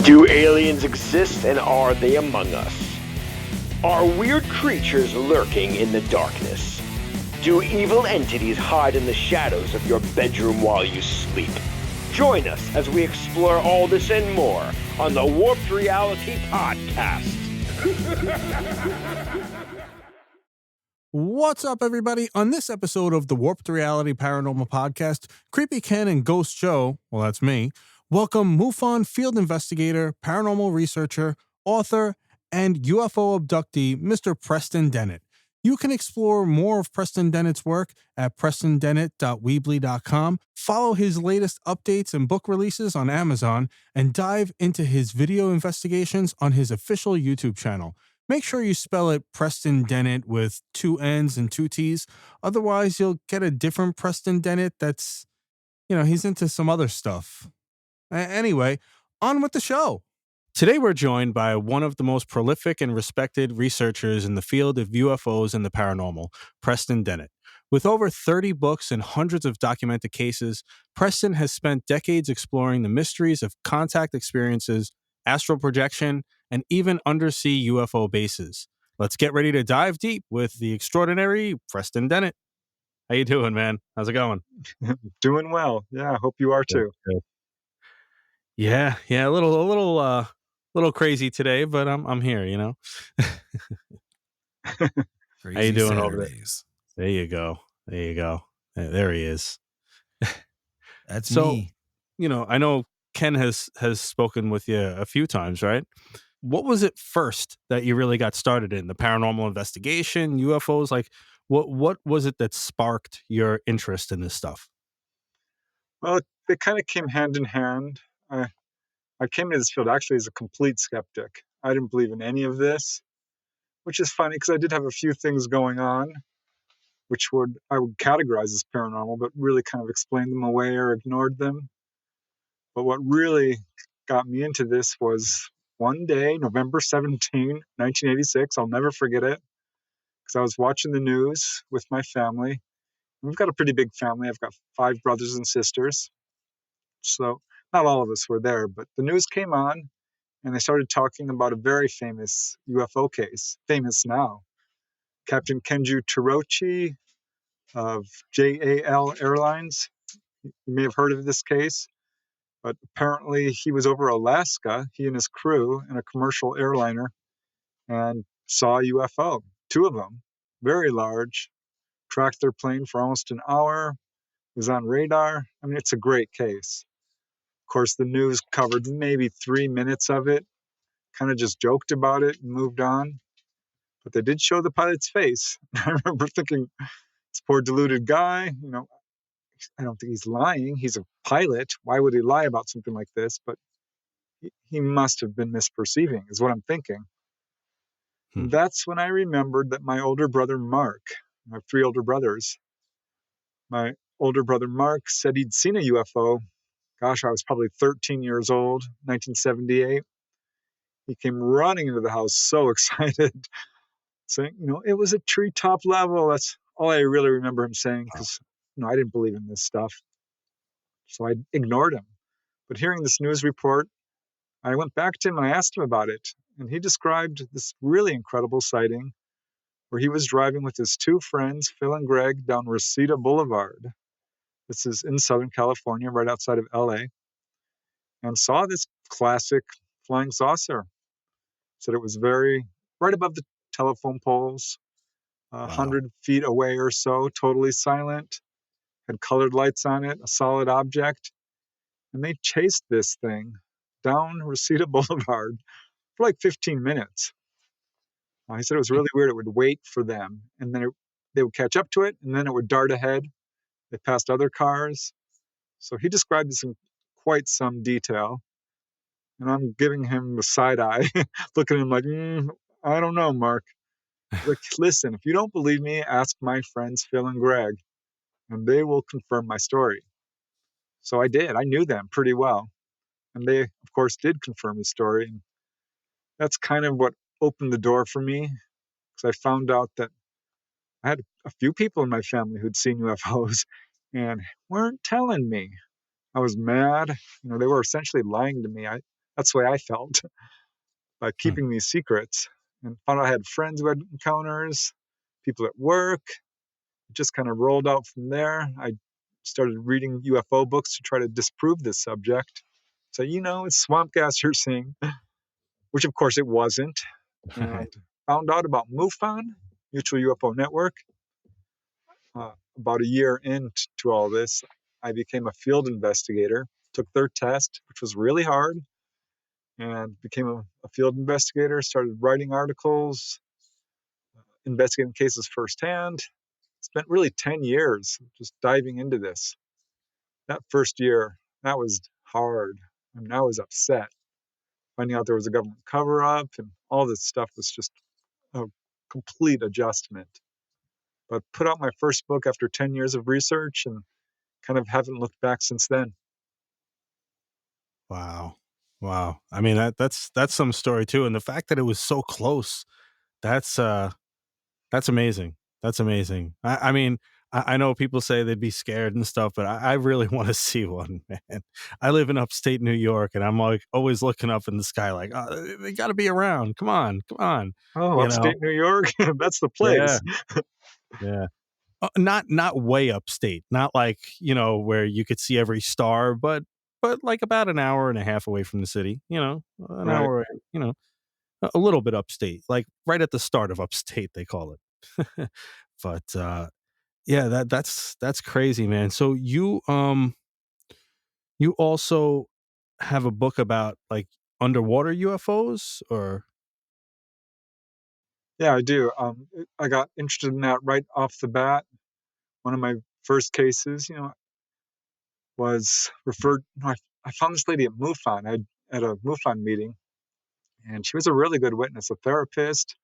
Do aliens exist, and are they among us? Are weird creatures lurking in the darkness? Do evil entities hide in the shadows of your bedroom while you sleep? Join us as we explore all this and more on the Warped Reality Podcast. What's up, everybody? On this episode of the Warped Reality Paranormal Podcast, Kreepy Ken and Ghost Joe, well, that's me, welcome MUFON field investigator, paranormal researcher, author, and UFO abductee, Mr. Preston Dennett. You can explore more of Preston Dennett's work at prestondennett.weebly.com, follow his latest updates and book releases on Amazon, and dive into his video investigations on his official YouTube channel. Make sure you spell it Preston Dennett with 2 N's and 2 T's. Otherwise, you'll get a different Preston Dennett that's, he's into some other stuff. Anyway, on with the show. Today, we're joined by one of the most prolific and respected researchers in the field of UFOs and the paranormal, Preston Dennett. With over 30 books and hundreds of documented cases, Preston has spent decades exploring the mysteries of contact experiences, astral projection, and even undersea UFO bases. Let's get ready to dive deep with the extraordinary Preston Dennett. How you doing, man? How's it going? Doing well. Yeah, I hope you are too. Good. Yeah, a little crazy today, but I'm here, Crazy How you doing Saturdays. There you go. There he is. That's so, me. I know Ken has spoken with you a few times, right? What was it first that you really got started in? The paranormal investigation, UFOs? Like, what was it that sparked your interest in this stuff? Well, they kind of came hand in hand. I came into this field actually as a complete skeptic. I didn't believe in any of this, which is funny because I did have a few things going on, which I would categorize as paranormal, but really kind of explained them away or ignored them. But what really got me into this was one day, November 17, 1986. I'll never forget it because I was watching the news with my family. We've got a pretty big family. I've got 5 brothers and sisters. So not all of us were there, but the news came on and they started talking about a very famous UFO case, famous now. Captain Kenju Torochi of JAL Airlines. You may have heard of this case, but apparently he was over Alaska, he and his crew, in a commercial airliner, and saw a UFO, 2 of them, very large, tracked their plane for almost an hour, was on radar. I mean, it's a great case. Of course, the news covered maybe 3 minutes of it, kind of just joked about it and moved on. But they did show the pilot's face. I remember thinking, this poor deluded guy, I don't think he's lying. He's a pilot. Why would he lie about something like this? But he must have been misperceiving, is what I'm thinking. And that's when I remembered that my older brother, Mark, I have 3 older brothers. My older brother, Mark, said he'd seen a UFO. Gosh, I was probably 13 years old, 1978. He came running into the house so excited, saying, it was a treetop level. That's all I really remember him saying because, I didn't believe in this stuff. So I ignored him. But hearing this news report, I went back to him and I asked him about it. And he described this really incredible sighting where he was driving with his 2 friends, Phil and Greg, down Reseda Boulevard. This is in Southern California, right outside of LA, and saw this classic flying saucer. Said it was right above the telephone poles, 100 feet away or so, totally silent, had colored lights on it, a solid object. And they chased this thing down Reseda Boulevard for like 15 minutes. He said it was really weird. It would wait for them, and then they would catch up to it, and then it would dart ahead. They passed other cars. So he described this in quite some detail. And I'm giving him the side eye, looking at him like, I don't know, Mark. Like, listen, if you don't believe me, ask my friends Phil and Greg, and they will confirm my story. So I did. I knew them pretty well. And they, of course, did confirm his story. And that's kind of what opened the door for me, because I found out that I had a few people in my family who'd seen UFOs and weren't telling me. I was mad. They were essentially lying to me. That's the way I felt by keeping these secrets. And found out I had friends who had encounters, people at work. It just kind of rolled out from there. I started reading UFO books to try to disprove this subject. So, it's swamp gas you're seeing, which of course it wasn't. And found out about MUFON, Mutual UFO Network. About a year into all this, I became a field investigator, took their test, which was really hard, and became a field investigator, started writing articles, investigating cases firsthand. Spent really 10 years just diving into this. That first year, that was hard. I mean, I was upset. Finding out there was a government cover up and all this stuff was just a complete adjustment. But put out my first book after 10 years of research and kind of haven't looked back since then. Wow. Wow. I mean, that's some story too. And the fact that it was so close, that's amazing. That's amazing. I mean, I know people say they'd be scared and stuff, but I really want to see one, man. I live in upstate New York, and I'm like always looking up in the sky, like, oh, they got to be around. Come on, come on. Oh, You know? upstate New York? That's the Yeah, place. yeah. Not way upstate, not like where you could see every star, but like about an hour and a half away from the city. An Right. hour. A little bit upstate, like right at the start of upstate, they call it. But yeah, that's crazy, man. So you also have a book about like underwater UFOs, or Yeah, I do. I got interested in that right off the bat. One of my first cases, was referred. I found this lady at MUFON. At a MUFON meeting, and she was a really good witness, a therapist.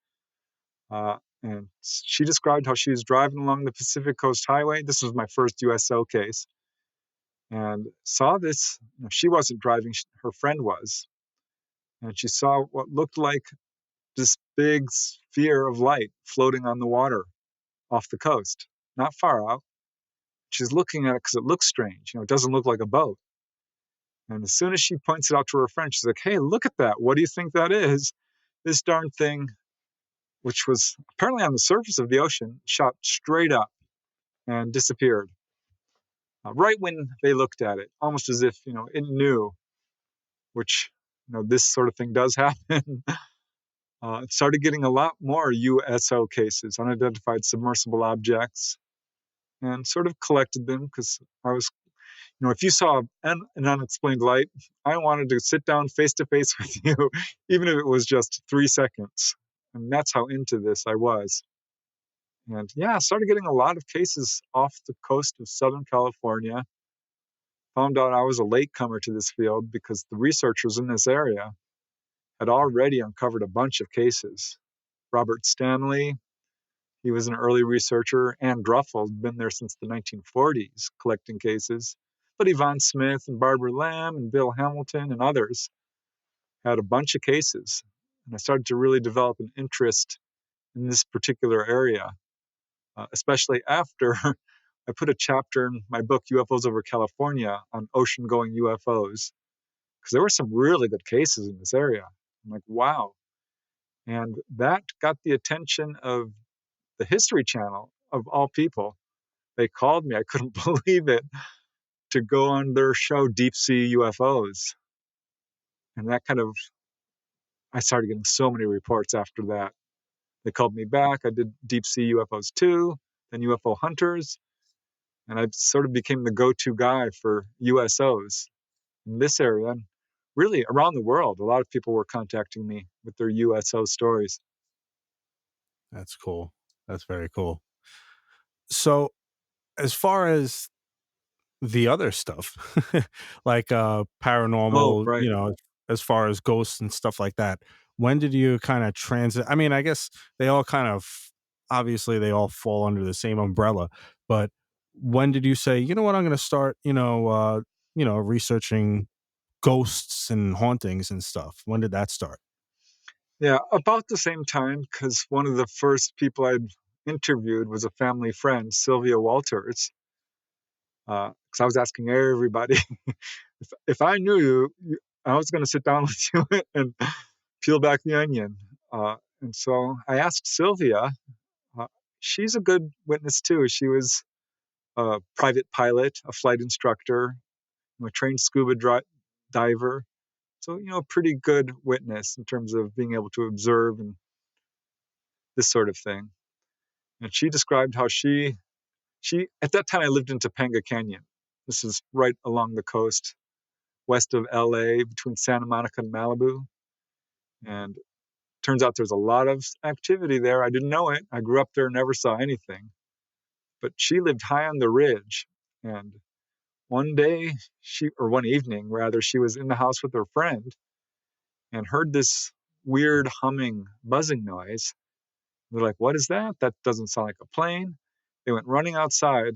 And she described how she was driving along the Pacific Coast Highway. This was my first USO case, and saw this. She wasn't driving; her friend was, and she saw what looked like this big sphere of light floating on the water off the coast, not far out. She's looking at it because it looks strange. It doesn't look like a boat. And as soon as she points it out to her friend, she's like, "Hey, look at that. What do you think that is?" This darn thing, which was apparently on the surface of the ocean, shot straight up and disappeared. Right when they looked at it, almost as if, it knew, which, this sort of thing does happen. It started getting a lot more USO cases, unidentified submersible objects, and sort of collected them because I was, if you saw an unexplained light, I wanted to sit down face to face with you, even if it was just 3 seconds. And that's how into this I was. And yeah, I started getting a lot of cases off the coast of Southern California. Found out I was a latecomer to this field because the researchers in this area had already uncovered a bunch of cases. Robert Stanley, he was an early researcher. Ann Druffel had been there since the 1940s collecting cases. But Yvonne Smith and Barbara Lamb and Bill Hamilton and others had a bunch of cases. And I started to really develop an interest in this particular area, especially after I put a chapter in my book, UFOs Over California, on ocean-going UFOs, because there were some really good cases in this area. I'm like, wow. And that got the attention of the History Channel, of all people. They called me, I couldn't believe it, to go on their show, Deep Sea UFOs. And that I started getting so many reports after that. They called me back. I did Deep Sea UFOs 2, then UFO Hunters, and I sort of became the go-to guy for USOs in this area. And really, around the world, a lot of people were contacting me with their USO stories. that's cool. That's very cool. So, as far as the other stuff, like Oh, paranormal, right. as far as ghosts and stuff like that, when did you kind of transit? I mean, I guess they all kind of obviously they all fall under the same umbrella, but when did you say, you know what, I'm going to start, researching ghosts and hauntings and stuff? When did that start? Yeah, about the same time, because one of the first people I'd interviewed was a family friend, Sylvia Walters. Because I was asking everybody, if I knew you, I was going to sit down with you and peel back the onion. And so I asked Sylvia. Uh, she's a good witness too. She was a private pilot, a flight instructor, a trained diver. So, a pretty good witness in terms of being able to observe and this sort of thing. And she described how she at that time I lived in Topanga Canyon. This is right along the coast, west of LA, between Santa Monica and Malibu. And turns out there's a lot of activity there. I didn't know it. I grew up there, never saw anything. But she lived high on the ridge. And one evening rather, she was in the house with her friend and heard this weird humming, buzzing noise. They're like, "What is that? That doesn't sound like a plane." They went running outside,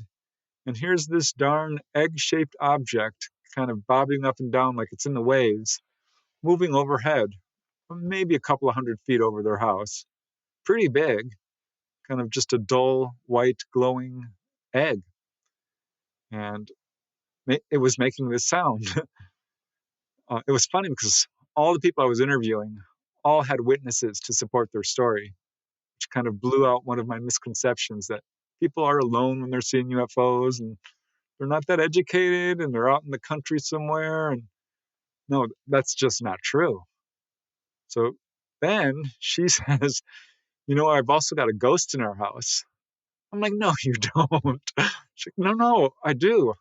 and here's this darn egg-shaped object kind of bobbing up and down like it's in the waves, moving overhead, maybe a couple of 100 feet over their house. Pretty big, kind of just a dull, white, glowing egg. And it was making this sound. It was funny because all the people I was interviewing all had witnesses to support their story, which kind of blew out one of my misconceptions that people are alone when they're seeing UFOs and they're not that educated and they're out in the country somewhere. And no, that's just not true. So then she says, "I've also got a ghost in our house." I'm like, "No, you don't." She's like, "No, I do.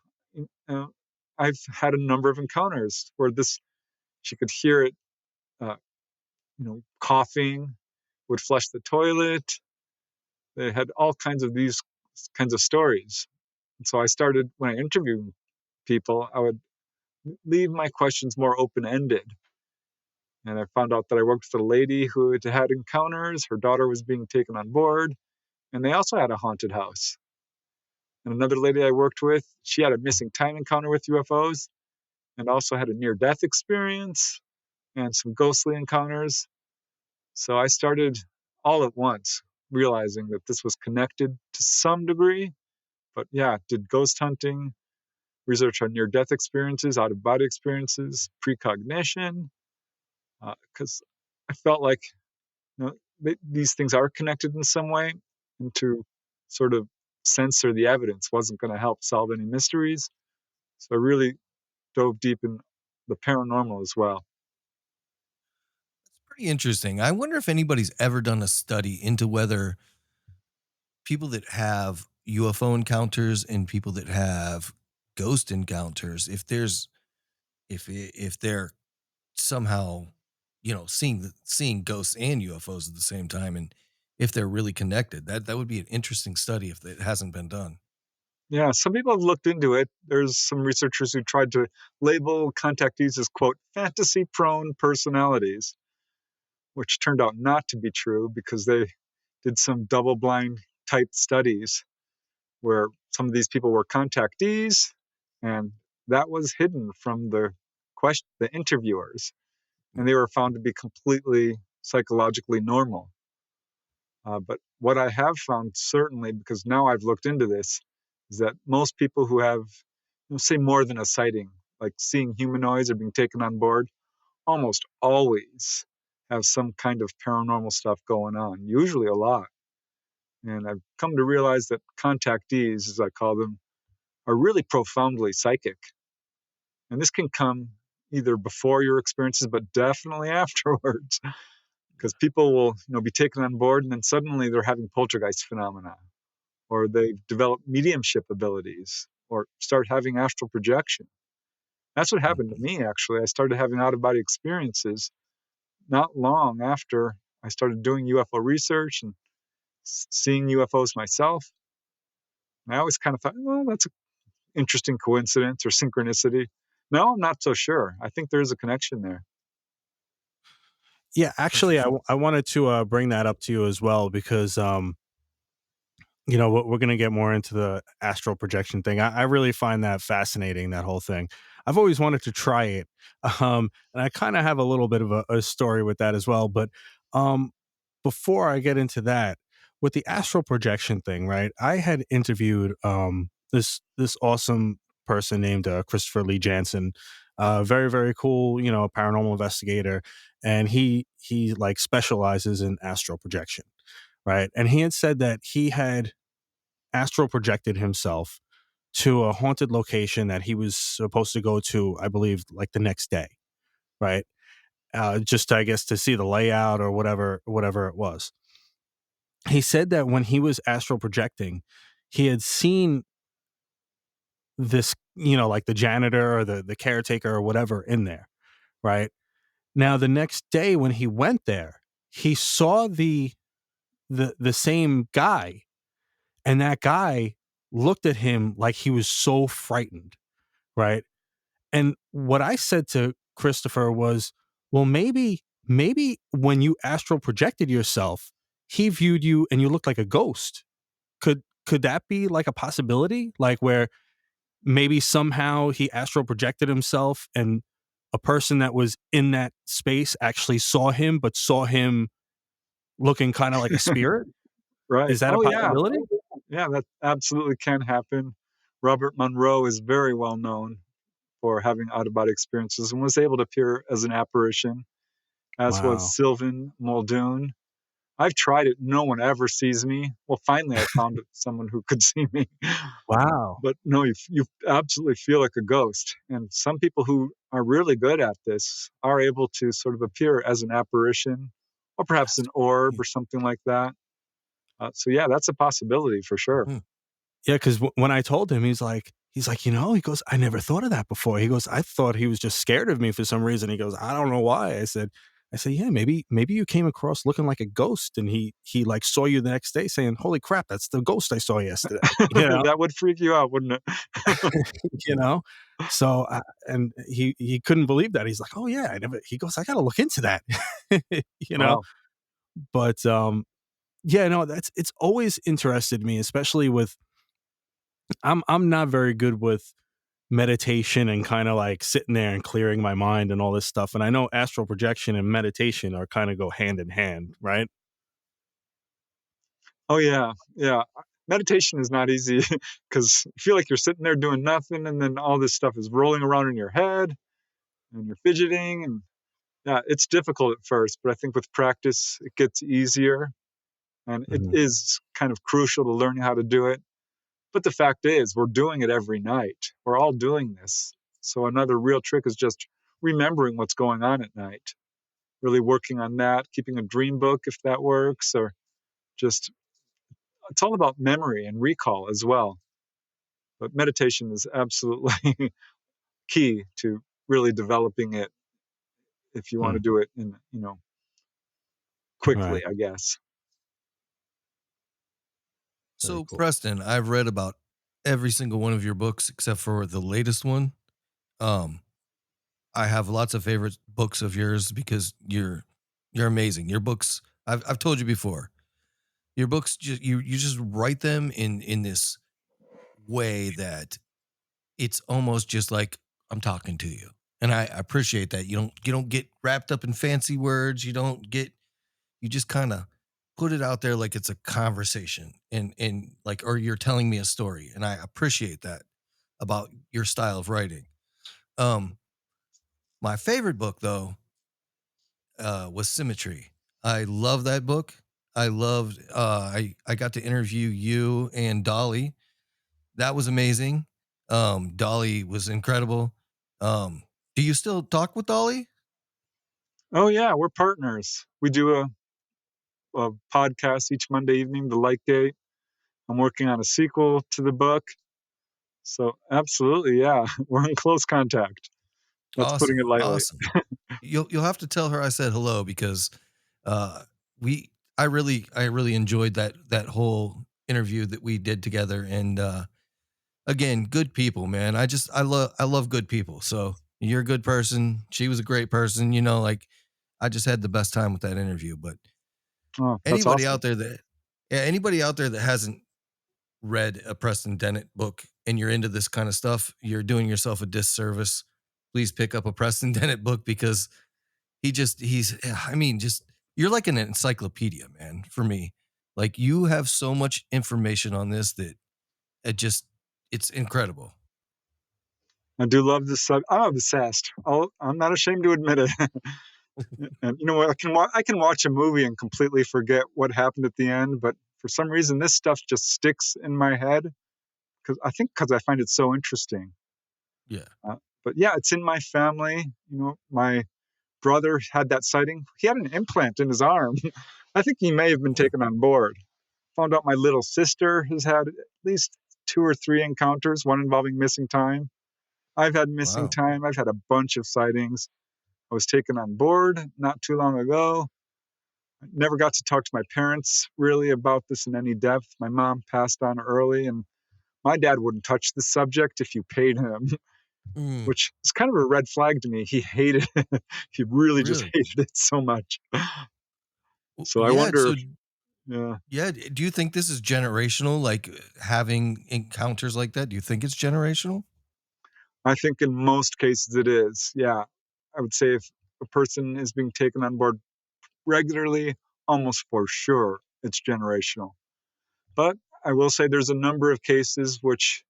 Uh, I've had a number of encounters where she could hear it, uh, coughing, would flush the toilet. They had all kinds of these kinds of stories. And so I started, when I interviewed people, I would leave my questions more open-ended. And I found out that I worked with a lady who had encounters. Her daughter was being taken on board, and they also had a haunted house. And another lady I worked with, she had a missing time encounter with UFOs and also had a near-death experience and some ghostly encounters. So I started all at once realizing that this was connected to some degree. But yeah, did ghost hunting, research on near-death experiences, out-of-body experiences, precognition, because I felt like these things are connected in some way, and to sort of censor the evidence wasn't going to help solve any mysteries. So I really dove deep in the paranormal as well. It's pretty interesting. I wonder if anybody's ever done a study into whether people that have UFO encounters and people that have ghost encounters, if they're somehow, seeing ghosts and UFOs at the same time, and if they're really connected. That would be an interesting study if it hasn't been done. Yeah, some people have looked into it. There's some researchers who tried to label contactees as, quote, fantasy-prone personalities, which turned out not to be true because they did some double-blind type studies where some of these people were contactees, and that was hidden from the interviewers, and they were found to be completely psychologically normal. But what I have found, certainly, because now I've looked into this, is that most people who have, say, more than a sighting, like seeing humanoids or being taken on board, almost always have some kind of paranormal stuff going on, usually a lot. And I've come to realize that contactees, as I call them, are really profoundly psychic. And this can come either before your experiences, but definitely afterwards. Because people will, be taken on board and then suddenly they're having poltergeist phenomena, or they've developed mediumship abilities, or start having astral projection. That's what happened to me, actually. I started having out-of-body experiences not long after I started doing UFO research and seeing UFOs myself. And I always kind of thought, well, that's an interesting coincidence or synchronicity. Now I'm not so sure. I think there's a connection there. Yeah, actually, I wanted to bring that up to you as well because we're going to get more into the astral projection thing. I really find that fascinating, that whole thing. I've always wanted to try it. And I kind of have a little bit of a story with that as well. But before I get into that, with the astral projection thing, right? I had interviewed this awesome person named Christopher Lee Jansen Very, very cool, paranormal investigator. And he like specializes in astral projection, right? And he had said that he had astral projected himself to a haunted location that he was supposed to go to, I believe, like the next day, right? Just I guess to see the layout or whatever it was. He said that when he was astral projecting, he had seen this, like the janitor or the caretaker or whatever in there, right? Now the next day when he went there, he saw the same guy, and that guy looked at him like he was so frightened, right? And what I said to Christopher was, well, maybe when you astral projected yourself, he viewed you and you looked like a ghost. Could that be like a possibility? Like where maybe somehow he astral projected himself and a person that was in that space actually saw him, but saw him looking kind of like a spirit? Right. Is that a Oh, yeah. possibility? Yeah, that absolutely can happen. Robert Monroe is very well known for having out of body experiences and was able to appear as an apparition, as was Wow. Sylvan Muldoon. I've tried it. No one ever sees me. Well, finally, I found someone who could see me. Wow. But no, you absolutely feel like a ghost. And some people who are really good at this are able to sort of appear as an apparition or perhaps That's an orb crazy. or something like that. So, yeah, that's a possibility for sure. Mhm. Yeah, because when I told him, he's like, he goes, I never thought of that before. He goes, I thought he was just scared of me for some reason. He goes, I don't know why. I said, yeah, maybe you came across looking like a ghost, and he like saw you the next day, saying, holy crap, that's the ghost I saw yesterday. That would freak you out, wouldn't it? you know. So and he couldn't believe that. He's like, oh yeah, I never. He goes, I got to look into that. you know, Wow. but yeah, no, it's always interested me, especially with I'm not very good with meditation and kind of like sitting there and clearing my mind and all this stuff. And I know astral projection and meditation are kind of go hand in hand, right? Oh, yeah. Yeah. Meditation is not easy because you feel like you're sitting there doing nothing, and then all this stuff is rolling around in your head and you're fidgeting. And yeah, it's difficult at first, but I think with practice, it gets easier. And it Mhm. is kind of crucial to learning how to do it. But the fact is, we're doing it every night. We're all doing this. So another real trick is just remembering what's going on at night, really working on that, keeping a dream book if that works, or just it's all about memory and recall as well. But meditation is absolutely key to really developing it if you want Hmm. to do it in, Right. quickly, I guess. Very So, cool. Preston, I've read about every single one of your books except for the latest one. Um, I have lots of favorite books of yours because you're amazing. Your books, I've told you before, your books just you just write them in this way that it's almost just like I'm talking to you. And I appreciate that. You don't get wrapped up in fancy words. You just kind of put it out there like it's a conversation and like or you're telling me a story. And I appreciate that about your style of writing. Um my favorite book though was Symmetry. I love that book. I got to interview you and Dolly. That was amazing. Dolly was incredible. Um, do you still talk with Dolly? Oh, yeah, we're partners. We do a podcast each Monday evening, The Light Gate. I'm working on a sequel to the book. So, absolutely, yeah, we're in close contact. That's putting Awesome, it lightly. awesome. You'll have to tell her I said hello because uh, we I really enjoyed that whole interview that we did together. And again, good people, man. I love good people. So you're a good person. She was a great person. Like I just had the best time with that interview. But Oh, that's anybody awesome. out there that yeah, anybody out there that hasn't read a Preston Dennett book and you're into this kind of stuff, you're doing yourself a disservice. Please pick up a Preston Dennett book because I mean, just you're like an encyclopedia, man, for me. Like you have so much information on this that it just it's incredible. I do love this. I'm obsessed. I'm not ashamed to admit it. And you know what? I can watch a movie and completely forget what happened at the end, but for some reason, this stuff just sticks in my head because I find it so interesting. Yeah. But yeah, it's in my family. You know, my brother had that sighting. He had an implant in his arm. I think he may have been taken on board. Found out my little sister has had at least 2 or 3 encounters, one involving missing time. I've had missing Wow. time. I've had a bunch of sightings. I was taken on board not too long ago. I never got to talk to my parents really about this in any depth. My mom passed on early, and my dad wouldn't touch the subject if you paid him, Mm, which is kind of a red flag to me. He hated it. He really just really? hated it so much. So I Yeah. wonder So if, yeah, yeah, do you think this is generational? Like having encounters like that? Do you think it's generational? I think in most cases it is. Yeah. I would say if a person is being taken on board regularly, almost for sure it's generational. But I will say there's a number of cases which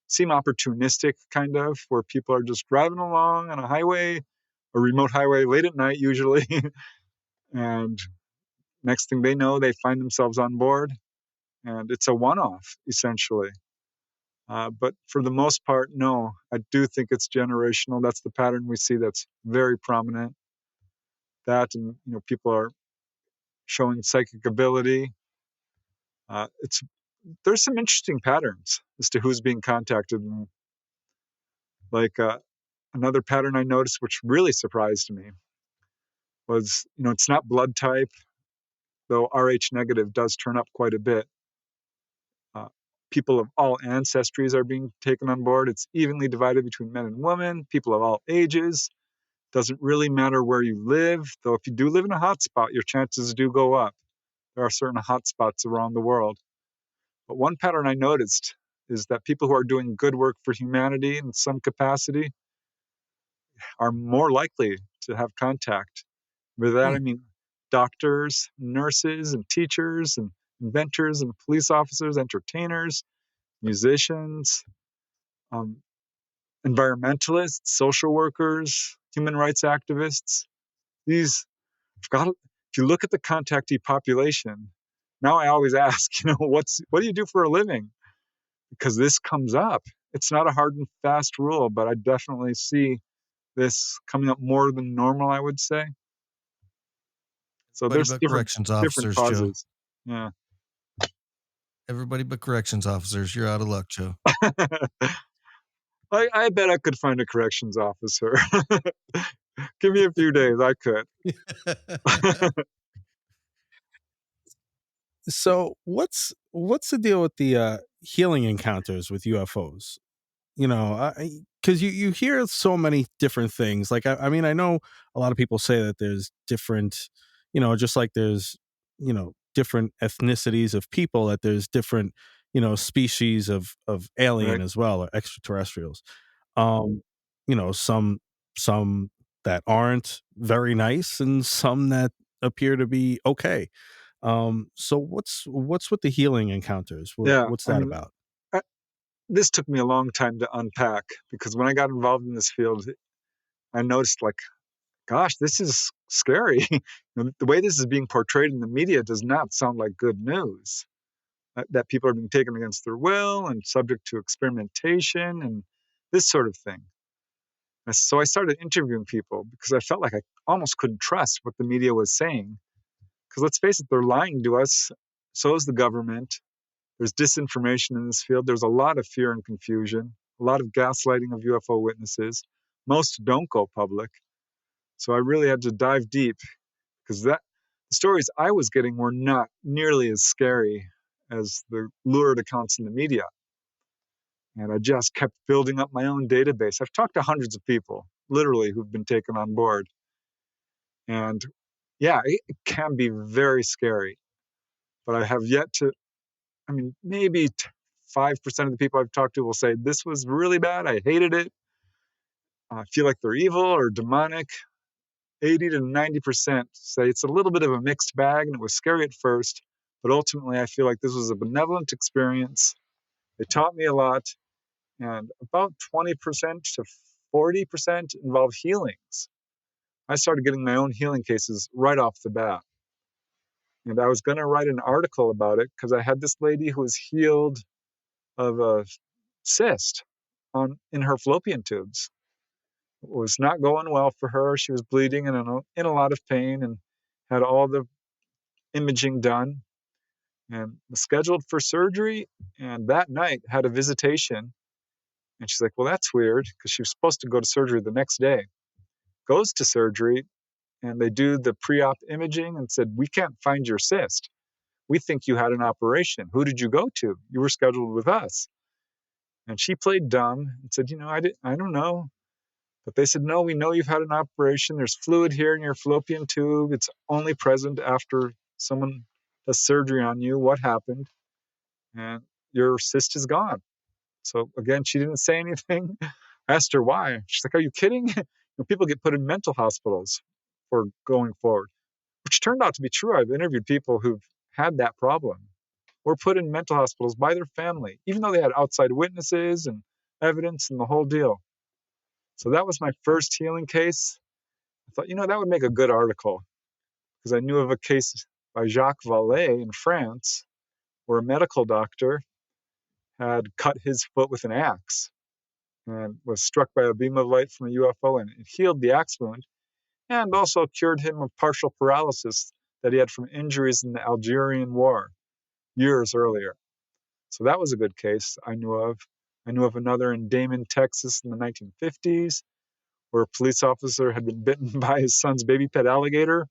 seem opportunistic, kind of, where people are just driving along on a highway, a remote highway, late at night usually, and next thing they know, they find themselves on board, and it's a one-off essentially. But for the most part, no, I do think it's generational. That's the pattern we see that's very prominent. That, and people are showing psychic ability. It's There's some interesting patterns as to who's being contacted. And like another pattern I noticed, which really surprised me, was it's not blood type, though Rh negative does turn up quite a bit. Uh, People of all ancestries are being taken on board. It's evenly divided between men and women, people of all ages. Doesn't really matter where you live, though if you do live in a hotspot, your chances do go up. There are certain hotspots around the world. But one pattern I noticed is that people who are doing good work for humanity in some capacity are more likely to have contact. By that Hmm. I mean doctors, nurses, and teachers, and inventors, and police officers, entertainers, musicians, um, environmentalists, social workers, human rights activists. These, if you look at the contactee population, now I always ask, what do you do for a living? Because this comes up. It's not a hard and fast rule, but I definitely see this coming up more than normal, I would say. So Everybody there's but different corrections different officers, Joe. causes. Yeah. Everybody but corrections officers. You're out of luck, Joe. I bet I could find a corrections officer. Give me a few days, I could. So what's the deal with the healing encounters with UFOs? Because you hear so many different things. Like I mean, I know a lot of people say that there's different, just like there's different ethnicities of people, that there's different species of alien Right. as well, or extraterrestrials. Um, some that aren't very nice, and some that appear to be okay. So what's with the healing encounters? Yeah. What's I that mean, about? I, this took me a long time to unpack because when I got involved in this field, I noticed, like, gosh, this is scary. The way this is being portrayed in the media does not sound like good news. That people are being taken against their will and subject to experimentation and this sort of thing. And so I started interviewing people because I felt like I almost couldn't trust what the media was saying. Because let's face it, they're lying to us. So is the government. There's disinformation in this field. There's a lot of fear and confusion, a lot of gaslighting of UFO witnesses. Most don't go public. So I really had to dive deep because the stories I was getting were not nearly as scary as the lurid accounts in the media. And I just kept building up my own database. I've talked to hundreds of people, literally, who've been taken on board. And yeah, it can be very scary. But I have yet to, I mean, maybe 5% of the people I've talked to will say, this was really bad. I hated it. I feel like they're evil or demonic. 80 to 90% say it's a little bit of a mixed bag and it was scary at first. But ultimately, I feel like this was a benevolent experience. They taught me a lot. and about 20% to 40% involve healings. I started getting my own healing cases right off the bat. And I was going to write an article about it because I had this lady who was healed of a cyst in her fallopian tubes. It was not going well for her. She was bleeding and in a lot of pain, and had all the imaging done and was scheduled for surgery. And that night had a visitation. And she's like, well, that's weird, because she was supposed to go to surgery the next day. Goes to surgery, and they do the pre-op imaging and said, we can't find your cyst. We think you had an operation. Who did you go to? You were scheduled with us. And she played dumb and said, I don't know. But they said, no, we know you've had an operation. There's fluid here in your fallopian tube. It's only present after someone does surgery on you. What happened? And your cyst is gone. So again, she didn't say anything. I asked her why. She's like, are you kidding? People get put in mental hospitals for going forward, which turned out to be true. I've interviewed people who've had that problem. Were put in mental hospitals by their family, even though they had outside witnesses and evidence and the whole deal. So that was my first healing case. I thought, that would make a good article, because I knew of a case by Jacques Vallée in France where a medical doctor had cut his foot with an axe and was struck by a beam of light from a UFO, and it healed the axe wound and also cured him of partial paralysis that he had from injuries in the Algerian War years earlier. So that was a good case I knew of. I knew of another in Damon, Texas in the 1950s, where a police officer had been bitten by his son's baby pet alligator,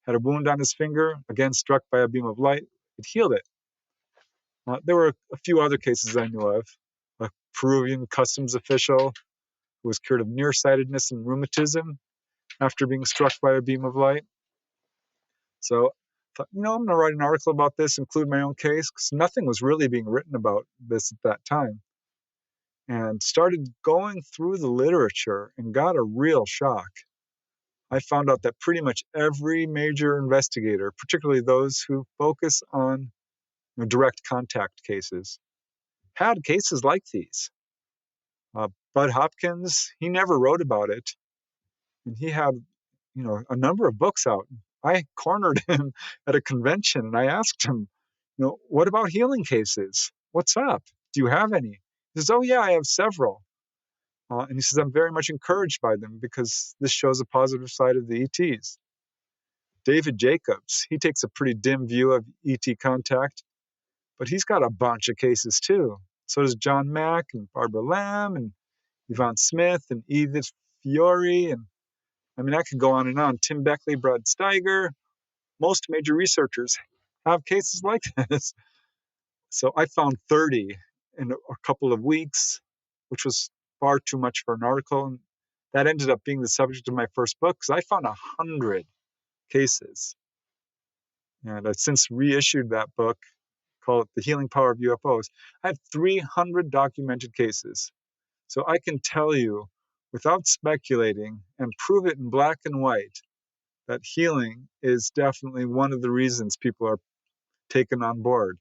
had a wound on his finger, again struck by a beam of light. It healed it. There were a few other cases I knew of. A Peruvian customs official who was cured of nearsightedness and rheumatism after being struck by a beam of light. So I thought, I'm going to write an article about this, include my own case, because nothing was really being written about this at that time. And started going through the literature and got a real shock. I found out that pretty much every major investigator, particularly those who focus on direct contact cases, had cases like these. Bud Hopkins, he never wrote about it, and he had, a number of books out. I cornered him at a convention, and I asked him, what about healing cases? What's up? Do you have any? He says, oh yeah, I have several. And he says, I'm very much encouraged by them because this shows a positive side of the ETs. David Jacobs, he takes a pretty dim view of ET contact, but he's got a bunch of cases too. So does John Mack and Barbara Lamb and Yvonne Smith and Edith Fiore. And I could go on and on. Tim Beckley, Brad Steiger. Most major researchers have cases like this. So I found 30 in a couple of weeks, which was far too much for an article. And that ended up being the subject of my first book, because I found 100 cases. And I've since reissued that book, called it The Healing Power of UFOs. I have 300 documented cases. So I can tell you, without speculating, and prove it in black and white, that healing is definitely one of the reasons people are taken on board.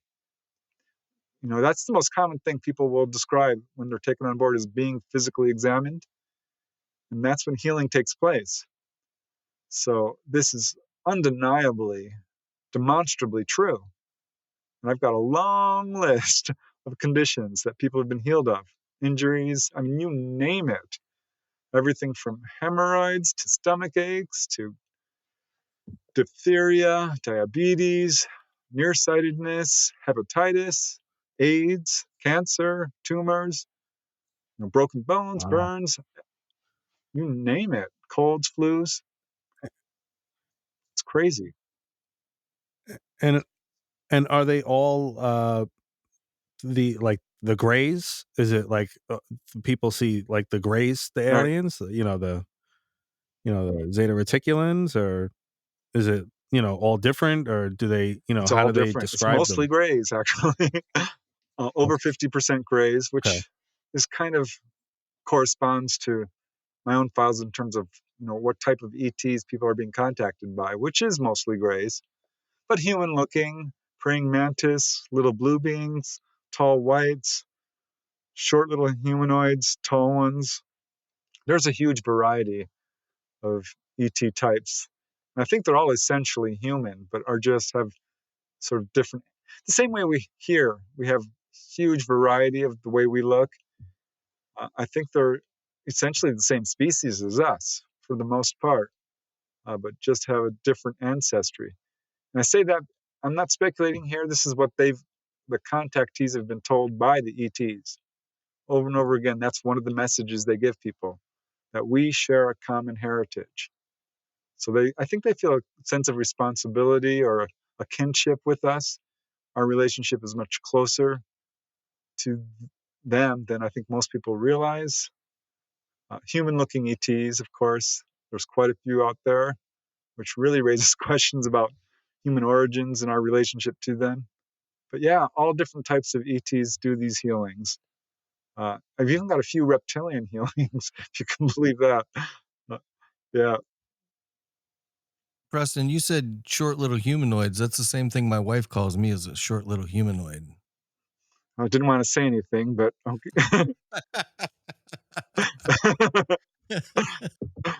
That's the most common thing people will describe when they're taken on board, is being physically examined. And that's when healing takes place. So this is undeniably, demonstrably true. And I've got a long list of conditions that people have been healed of. Injuries, you name it. Everything from hemorrhoids to stomach aches to diphtheria, diabetes, nearsightedness, hepatitis, AIDS, cancer, tumors, broken bones, burns, you name it, colds, flus. It's crazy. And are they all the grays? Is it like people see like the grays, the aliens, right? The Zeta Reticulans, or is it all different, or do they it's how all do different. they describe it's mostly them? grays, actually. Over 50% grays, which is kind of corresponds to my own files in terms of what type of ETs people are being contacted by, which is mostly grays, but human looking, praying mantis, little blue beings, tall whites, short little humanoids, tall ones. There's a huge variety of ET types. And I think they're all essentially human, but are just have sort of different. The same way we have huge variety of the way we look. I think they're essentially the same species as us for the most part, but just have a different ancestry. And I say that I'm not speculating here. This is what the contactees have been told by the ETs over and over again. That's one of the messages they give people, that we share a common heritage. So I think they feel a sense of responsibility or a kinship with us. Our relationship is much closer to them than I think most people realize. Human-looking ETs, of course, there's quite a few out there, which really raises questions about human origins and our relationship to them. But yeah, all different types of ETs do these healings. I've even got a few reptilian healings, if you can believe that. Yeah. Preston, you said short little humanoids. That's the same thing my wife calls me, as a short little humanoid. I didn't want to say anything, but okay.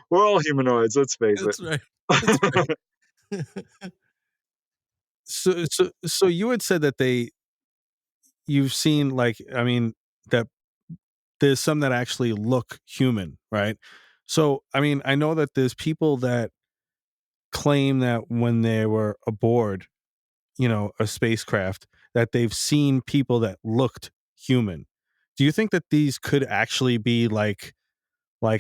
We're all humanoids, let's face That's it. right. That's right. So you had said that you've seen, like, I mean, that there's some that actually look human, right? So, I mean, I know that there's people that claim that when they were aboard, a spacecraft, that they've seen people that looked human. Do you think that these could actually be like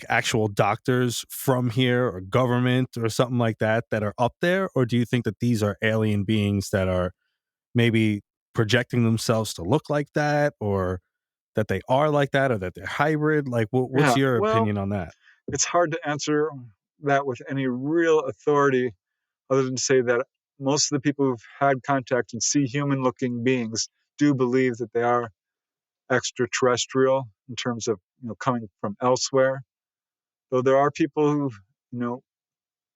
actual doctors from here or government or something like that are up there? Or do you think that these are alien beings that are maybe projecting themselves to look like that, or that they are like that, or that they're hybrid? Like, what's Yeah, your well, opinion on that? it's hard to answer that with any real authority other than to say that most of the people who've had contact and see human-looking beings do believe that they are extraterrestrial in terms of coming from elsewhere. Though there are people who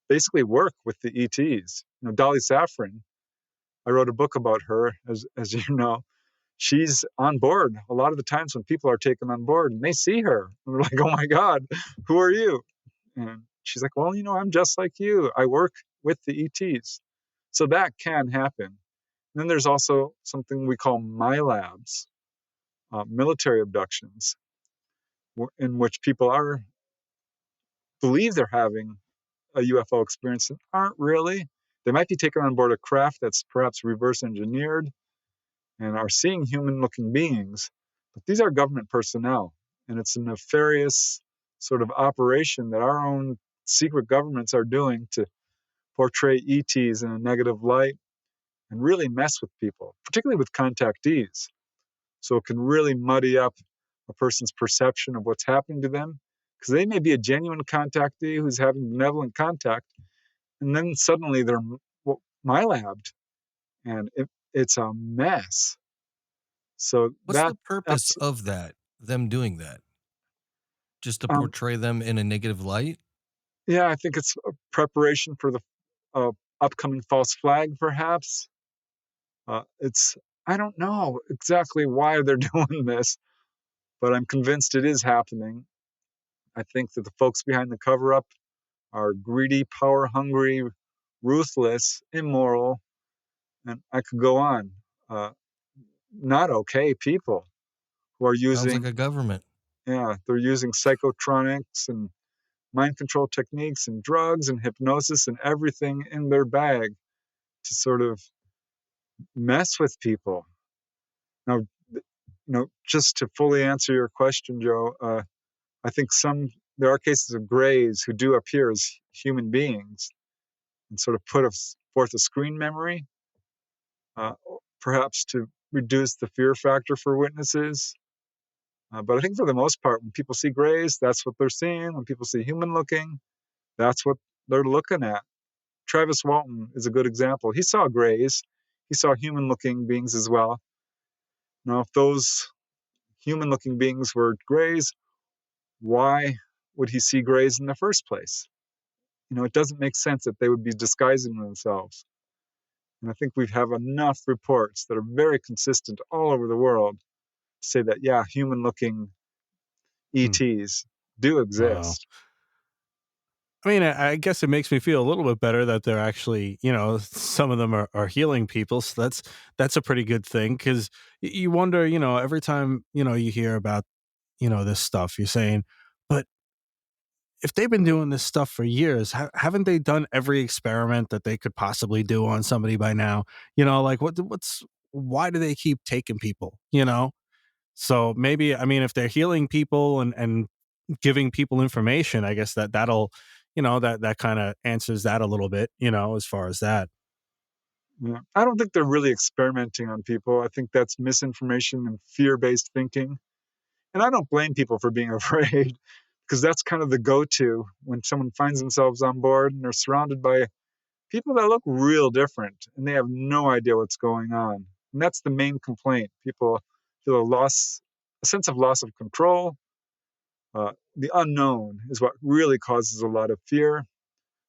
basically work with the ETs. Dolly Saffron. I wrote a book about her, as you know. She's on board a lot of the times when people are taken on board and they see her. And they're like, "Oh my God, who are you?" And she's like, "Well, I'm just like you. I work with the ETs." So that can happen. And then there's also something we call MILABs, military abductions, in which people believe they're having a UFO experience and aren't really. They might be taken on board a craft that's perhaps reverse engineered and are seeing human-looking beings, but these are government personnel, and it's a nefarious sort of operation that our own secret governments are doing to portray ETs in a negative light and really mess with people, particularly with contactees. So it can really muddy up a person's perception of what's happening to them, because they may be a genuine contactee who's having benevolent contact, and then suddenly they're MILABed, and it's a mess. So What's the purpose that's of them doing that? Just to um, portray them in a negative light? yeah, I think it's a preparation for the upcoming false flag, perhaps. It's I don't know exactly why they're doing this, but I'm convinced it is happening. I think that the folks behind the cover up are greedy, power hungry, ruthless, immoral, and I could go on. Uh, Not okay people who are Sounds like a using, government. yeah, they're using psychotronics and mind control techniques and drugs and hypnosis and everything in their bag to sort of mess with people. Now, just to fully answer your question, Joe, I think there are cases of grays who do appear as human beings and sort of forth a screen memory, uh, perhaps to reduce the fear factor for witnesses. But I think for the most part, when people see grays, that's what they're seeing. When people see human looking, that's what they're looking at. Travis Walton is a good example. He saw grays. He saw human looking beings as well. Now, if those human looking beings were grays, why would he see grays in the first place? It doesn't make sense that they would be disguising themselves. And I think we have enough reports that are very consistent all over the world say that, yeah, human-looking ETs do Wow. exist. I mean, I guess it makes me feel a little bit better that they're actually, some of them are healing people. So that's a pretty good thing because you wonder, every time, you hear about, this stuff, you're saying, but if they've been doing this stuff for years, haven't they done every experiment that they could possibly do on somebody by now? Like why do they keep taking people, So maybe, I mean, if they're healing people and giving people information, I guess that'll, that kind of answers that a little bit, as far as that. Yeah. I don't think they're really experimenting on people. I think that's misinformation and fear-based thinking. And I don't blame people for being afraid because that's kind of the go-to when someone finds themselves on board and they're surrounded by people that look real different and they have no idea what's going on. And that's the main complaint. People feel a sense of loss of control. The unknown is what really causes a lot of fear.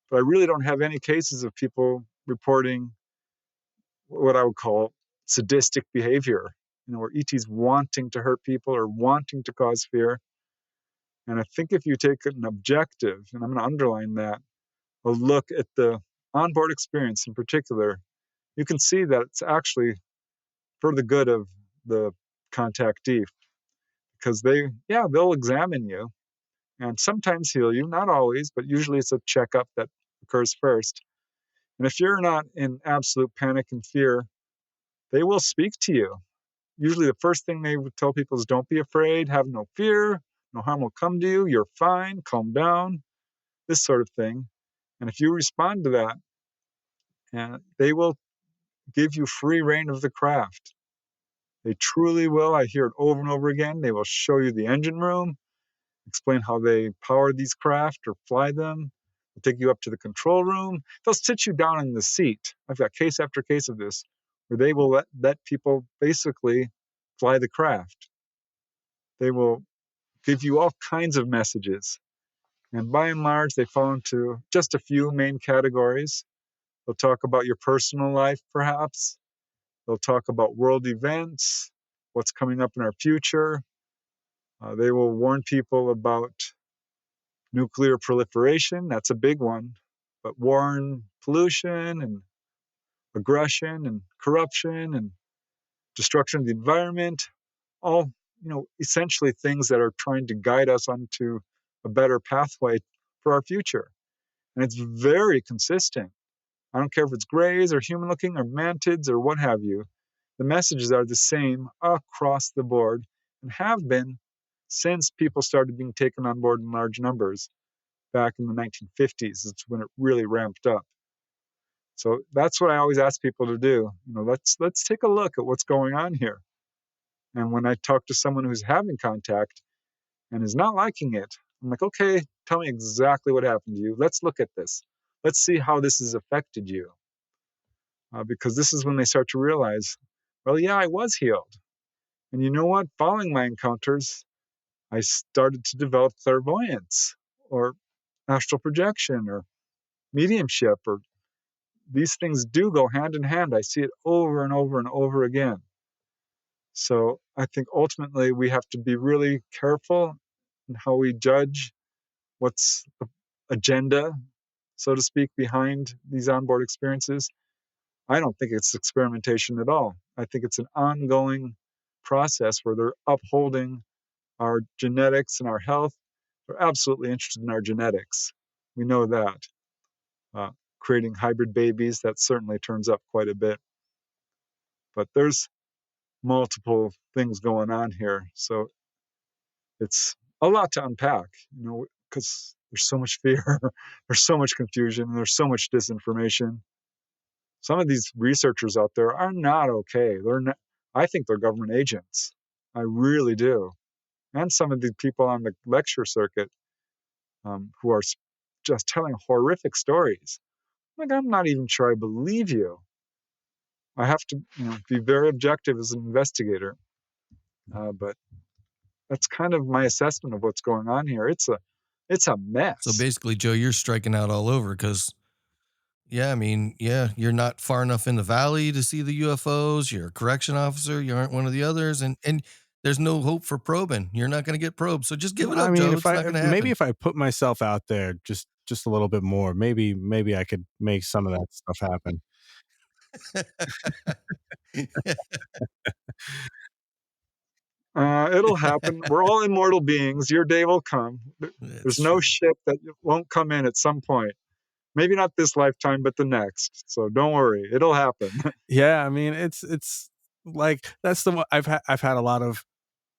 But I really don't have any cases of people reporting what I would call sadistic behavior, where ET's wanting to hurt people or wanting to cause fear. And I think if you take an objective, and I'm going to underline that, a look at the onboard experience in particular, you can see that it's actually for the good of the contactee because they'll examine you and sometimes heal you, not always, but usually it's a checkup that occurs first. And if you're not in absolute panic and fear, they will speak to you. Usually the first thing they would tell people is don't be afraid, have no fear, no harm will come to you, you're fine, calm down, this sort of thing. And if you respond to that, they will give you free reign of the craft. They truly will. I hear it over and over again. They will show you the engine room, explain how they power these craft or fly them. They'll take you up to the control room. They'll sit you down in the seat. I've got case after case of this, where they will let people basically fly the craft. They will give you all kinds of messages. And by and large, they fall into just a few main categories. They'll talk about your personal life, perhaps. They'll talk about world events, what's coming up in our future. They will warn people about nuclear proliferation. That's a big one. But warn pollution and aggression and corruption and destruction of the environment, all, essentially things that are trying to guide us onto a better pathway for our future. And it's very consistent. I don't care if it's grays or human looking or mantids or what have you. The messages are the same across the board and have been since people started being taken on board in large numbers back in the 1950s. It's when it really ramped up. So that's what I always ask people to do. Let's take a look at what's going on here. And when I talk to someone who's having contact and is not liking it, I'm like, okay, tell me exactly what happened to you. Let's look at this. Let's see how this has affected you. Because this is when they start to realize, well, yeah, I was healed. And you know what? Following my encounters, I started to develop clairvoyance or astral projection or mediumship, or these things do go hand in hand. I see it over and over and over again. So I think ultimately we have to be really careful in how we judge what's the agenda, so to speak, behind these onboard experiences. I don't think it's experimentation at all. I think it's an ongoing process where they're upholding our genetics and our health. They're absolutely interested in our genetics. We know that. Creating hybrid babies, that certainly turns up quite a bit. But there's multiple things going on here. So it's a lot to unpack, because there's so much fear, there's so much confusion, and there's so much disinformation. Some of these researchers out there are not okay. They're not, I think they're government agents. I really do. And some of the people on the lecture circuit who are just telling horrific stories. Like, I'm not even sure I believe you. I have to be very objective as an investigator. But that's kind of my assessment of what's going on here. It's a mess. So basically, Joe, you're striking out all over because, you're not far enough in the valley to see the UFOs. You're a correction officer. You aren't one of the others. And there's no hope for probing. You're not going to get probed. So just give it I up, mean, Joe. if It's not I going to maybe happen. if I put myself out there just a little bit more, maybe I could make some of that stuff happen. It'll happen. We're all immortal beings. Your day will come. That's There's no true. ship that won't come in at some point. Maybe not this lifetime, but the next. So don't worry, it'll happen. Yeah, I mean, it's like that's the one I've had a lot of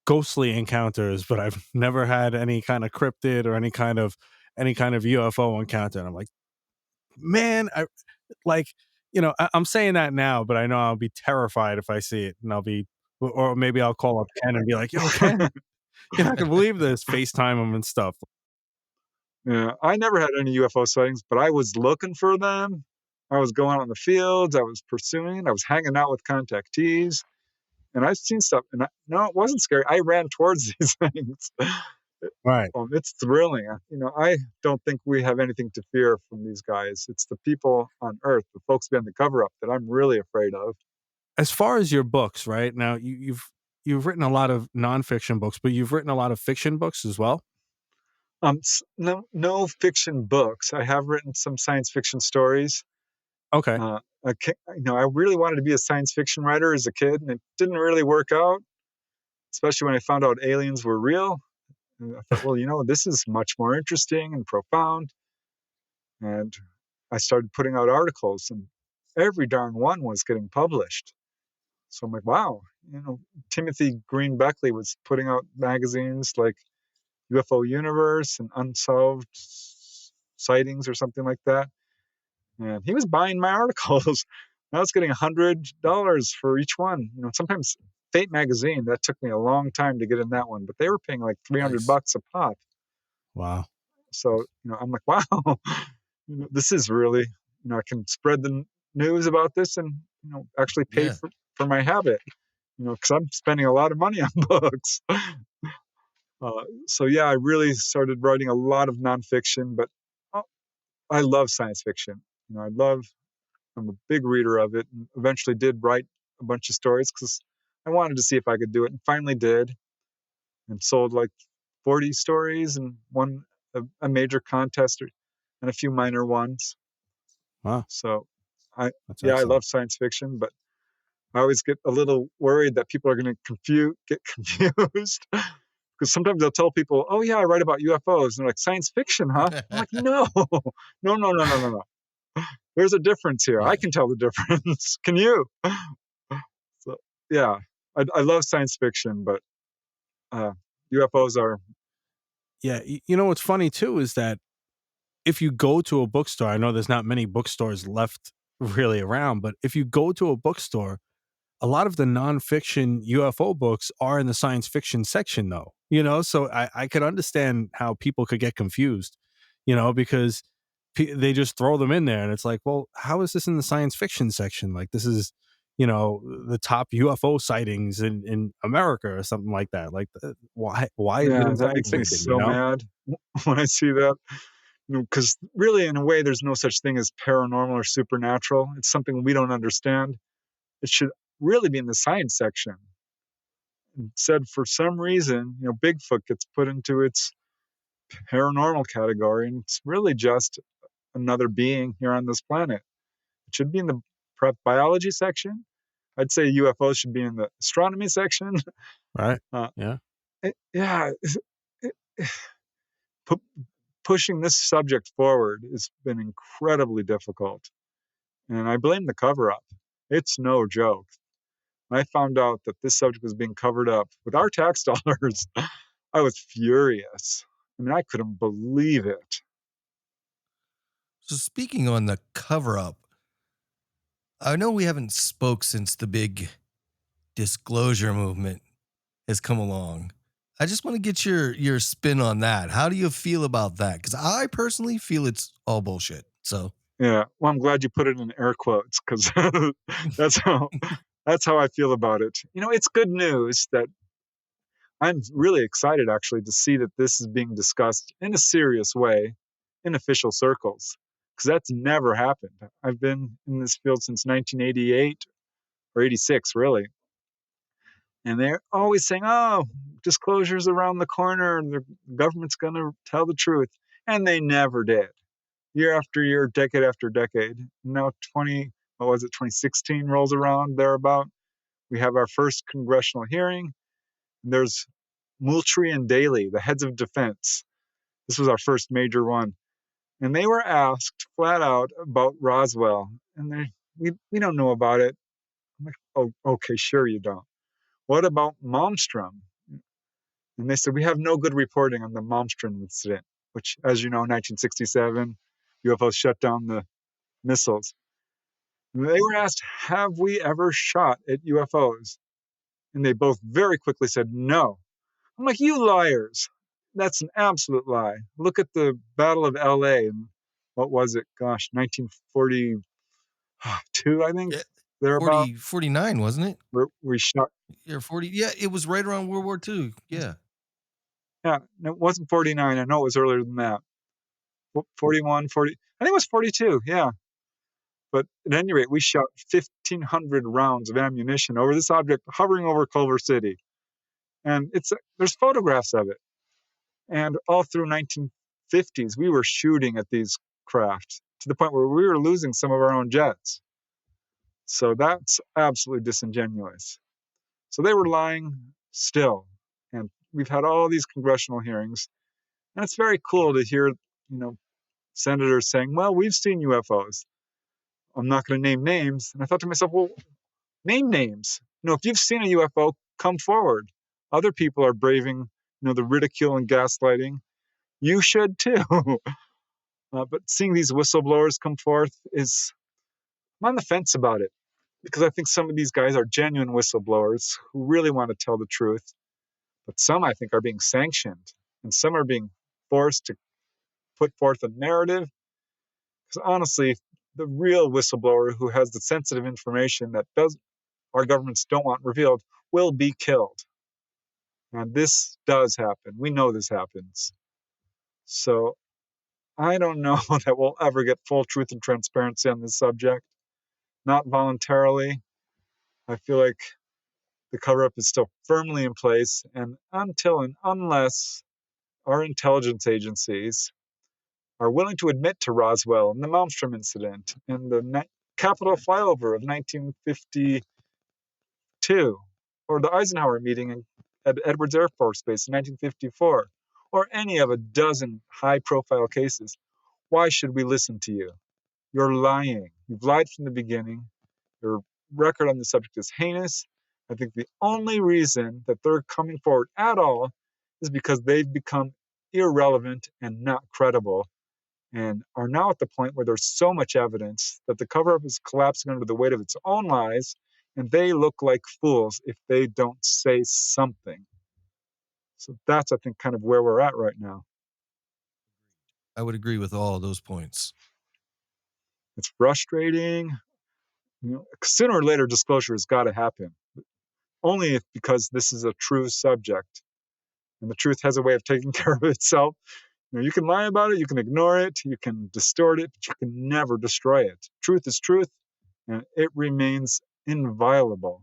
ghostly encounters, but I've never had any kind of cryptid or any kind of UFO encounter. And I'm like, man, I like, I'm saying that now, but I know I'll be terrified if I see it, and or maybe I'll call up Ken and be like, "Yo, Ken, you're not gonna believe this." FaceTime him and stuff. Yeah, I never had any UFO sightings, but I was looking for them. I was going out in the fields. I was pursuing. I was hanging out with contactees, and I've seen stuff. And no, it wasn't scary. I ran towards these things. Right. It's thrilling. I don't think we have anything to fear from these guys. It's the people on Earth, the folks behind the cover up, that I'm really afraid of. As far as your books, right now, you've written a lot of nonfiction books, but you've written a lot of fiction books as well. No fiction books. I have written some science fiction stories. Okay. I really wanted to be a science fiction writer as a kid, and it didn't really work out, especially when I found out aliens were real. And I thought, well, this is much more interesting and profound. And I started putting out articles, and every darn one was getting published. So I'm like, wow, Timothy Green Beckley was putting out magazines like UFO Universe and Unsolved Sightings or something like that. And he was buying my articles. I was getting $100 for each one. Sometimes Fate magazine, that took me a long time to get in that one, but they were paying like 300 Nice. bucks a pop. Wow. So, I'm like, wow, this is really, I can spread the news about this and, actually pay Yeah. for my habit, because I'm spending a lot of money on books. So yeah, I really started writing a lot of nonfiction, but I love science fiction. I'm a big reader of it, and eventually did write a bunch of stories because I wanted to see if I could do it, and finally did, and sold like 40 stories and won a major contest and a few minor ones. Wow. So That's I excellent. love science fiction, but I always get a little worried that people are going to get confused. Because sometimes they'll tell people, "Oh yeah, I write about UFOs," and they're like, "Science fiction, huh?" I'm like, "No, no. There's a difference here. I Yeah. can tell the difference. Can you?" So yeah, I love science fiction, but UFOs are Yeah. You know what's funny too is that if you go to a bookstore, I know there's not many bookstores left really around, but if you go to a bookstore, a lot of the nonfiction UFO books are in the science fiction section, though. So I could understand how people could get confused, because they just throw them in there, and it's like, well, how is this in the science fiction section? Like, this is, the top UFO sightings in America or something like that. Like, why is it yeah, in that science makes me Mhm. fiction? so mad when I see that. Because really, in a way, there's no such thing as paranormal or supernatural. It's something we don't understand. It should really be in the science section. Instead, for some reason, Bigfoot gets put into its paranormal category, and it's really just another being here on this planet. It should be in the prep biology section. I'd say UFOs should be in the astronomy section. Right? Uh, Yeah. yeah, it, pu- pushing this subject forward has been incredibly difficult, and I blame the cover up. It's no joke. When I found out that this subject was being covered up with our tax dollars, I was furious. I mean, I couldn't believe it. So speaking on the cover up, I know we haven't spoke since the big disclosure movement has come along. I just want to get your spin on that. How do you feel about that? Because I personally feel it's all bullshit. So Yeah, well, I'm glad you put it in air quotes because that's how that's how I feel about it. It's good news that I'm really excited actually to see that this is being discussed in a serious way in official circles because that's never happened. I've been in this field since 1988 or 86, really. And they're always saying, oh, disclosure's around the corner and the government's going to tell the truth. And they never did. Year after year, decade after decade. Now 2016 rolls around, thereabout. We have our first congressional hearing. There's Moultrie and Daley, the heads of defense. This was our first major one. And they were asked flat out about Roswell. And we don't know about it. I'm like, oh, okay, sure you don't. What about Malmstrom? And they said, we have no good reporting on the Malmstrom incident, which, as you know, 1967, UFOs shut down the missiles. And they were asked, have we ever shot at UFOs? And they both very quickly said, no. I'm like, you liars. That's an absolute lie. Look at the Battle of LA. And what was it? Gosh, 1942, I think. Yeah, Thereabout. 49, wasn't it? Where we shot. Yeah, 40. Yeah, it was right around World War II. Yeah. Yeah, it wasn't 49. I know it was earlier than that. 41, 40. I think it was 42. Yeah. But at any rate, we shot 1,500 rounds of ammunition over this object hovering over Culver City. And there's photographs of it. And all through 1950s, we were shooting at these craft to the point where we were losing some of our own jets. So that's absolutely disingenuous. So they were lying still. And we've had all these congressional hearings. And it's very cool to hear, senators saying, well, we've seen UFOs. I'm not going to name names. And I thought to myself, well, name names. If you've seen a UFO, come forward. Other people are braving, the ridicule and gaslighting. You should too. But seeing these whistleblowers come forth I'm on the fence about it, because I think some of these guys are genuine whistleblowers who really want to tell the truth. But some, I think, are being sanctioned, and some are being forced to put forth a narrative. Because honestly, the real whistleblower who has the sensitive information that our governments don't want revealed will be killed. And this does happen. We know this happens. So I don't know that we'll ever get full truth and transparency on this subject. Not voluntarily. I feel like the cover-up is still firmly in place. And until and unless our intelligence agencies are willing to admit to Roswell and the Malmstrom incident and the Capitol flyover of 1952, or the Eisenhower meeting at Edwards Air Force Base in 1954, or any of a dozen high-profile cases, why should we listen to you? You're lying. You've lied from the beginning. Your record on the subject is heinous. I think the only reason that they're coming forward at all is because they've become irrelevant and not credible, and are now at the point where there's so much evidence that the cover-up is collapsing under the weight of its own lies, and they look like fools if they don't say something. So that's, I think, kind of where we're at right now. I would agree with all of those points. It's frustrating. Sooner or later, disclosure has got to happen. Only because this is a true subject, and the truth has a way of taking care of itself. You can lie about it, you can ignore it, you can distort it, but you can never destroy it. Truth is truth, and it remains inviolable.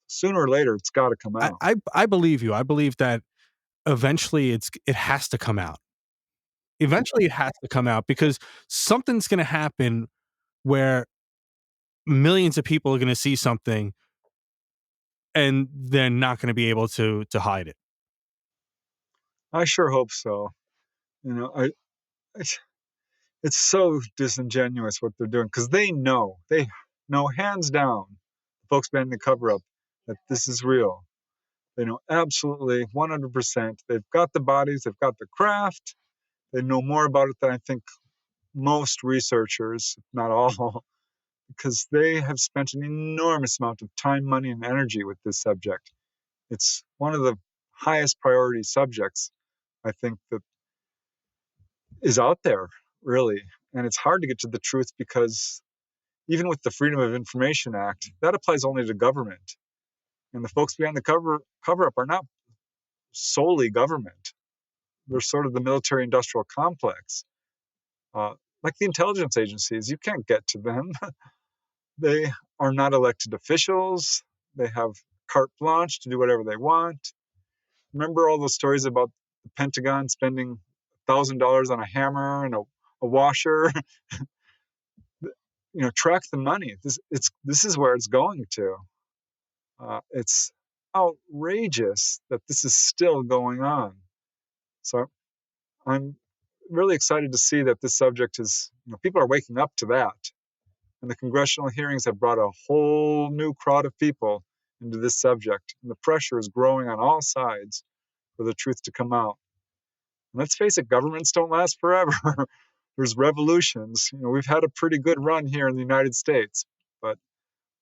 Sooner or later, it's got to come out. I believe you. I believe that eventually it has to come out. Eventually it has to come out, because something's going to happen where millions of people are going to see something and they're not going to be able to hide it. I sure hope so. It's so disingenuous what they're doing, because they know hands down, folks behind the cover-up, that this is real. They know absolutely 100%. They've got the bodies, they've got the craft. They know more about it than I think most researchers, if not all, because they have spent an enormous amount of time, money, and energy with this subject. It's one of the highest priority subjects, I think, that is out there, really. And it's hard to get to the truth, because even with the Freedom of Information Act, that applies only to government. And the folks behind the cover-up are not solely government. They're sort of the military-industrial complex. Like the intelligence agencies, you can't get to them. They are not elected officials. They have carte blanche to do whatever they want. Remember all those stories about the Pentagon spending $1,000 on a hammer and a washer? Track the money. This is where it's going to. It's outrageous that this is still going on. So I'm really excited to see that this subject is, people are waking up to that. And the congressional hearings have brought a whole new crowd of people into this subject. And the pressure is growing on all sides for the truth to come out. And let's face it, governments don't last forever. There's revolutions. We've had a pretty good run here in the United States, but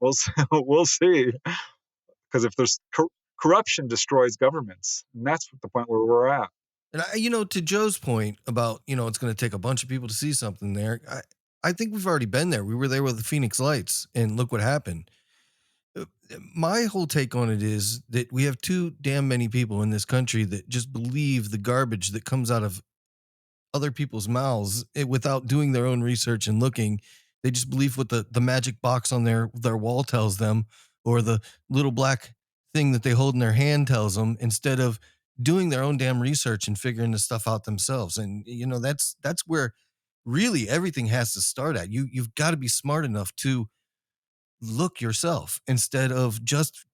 we'll see. Because if there's corruption destroys governments, and that's the point where we're at. And to Joe's point about, it's going to take a bunch of people to see something there. I think we've already been there. We were there with the Phoenix Lights, and look what happened. My whole take on it is that we have too damn many people in this country that just believe the garbage that comes out of other people's mouths without doing their own research and looking. They just believe what the magic box on their wall tells them, or the little black thing that they hold in their hand tells them, instead of doing their own damn research and figuring this stuff out themselves. And that's where really everything has to start at. You've got to be smart enough to look yourself instead of just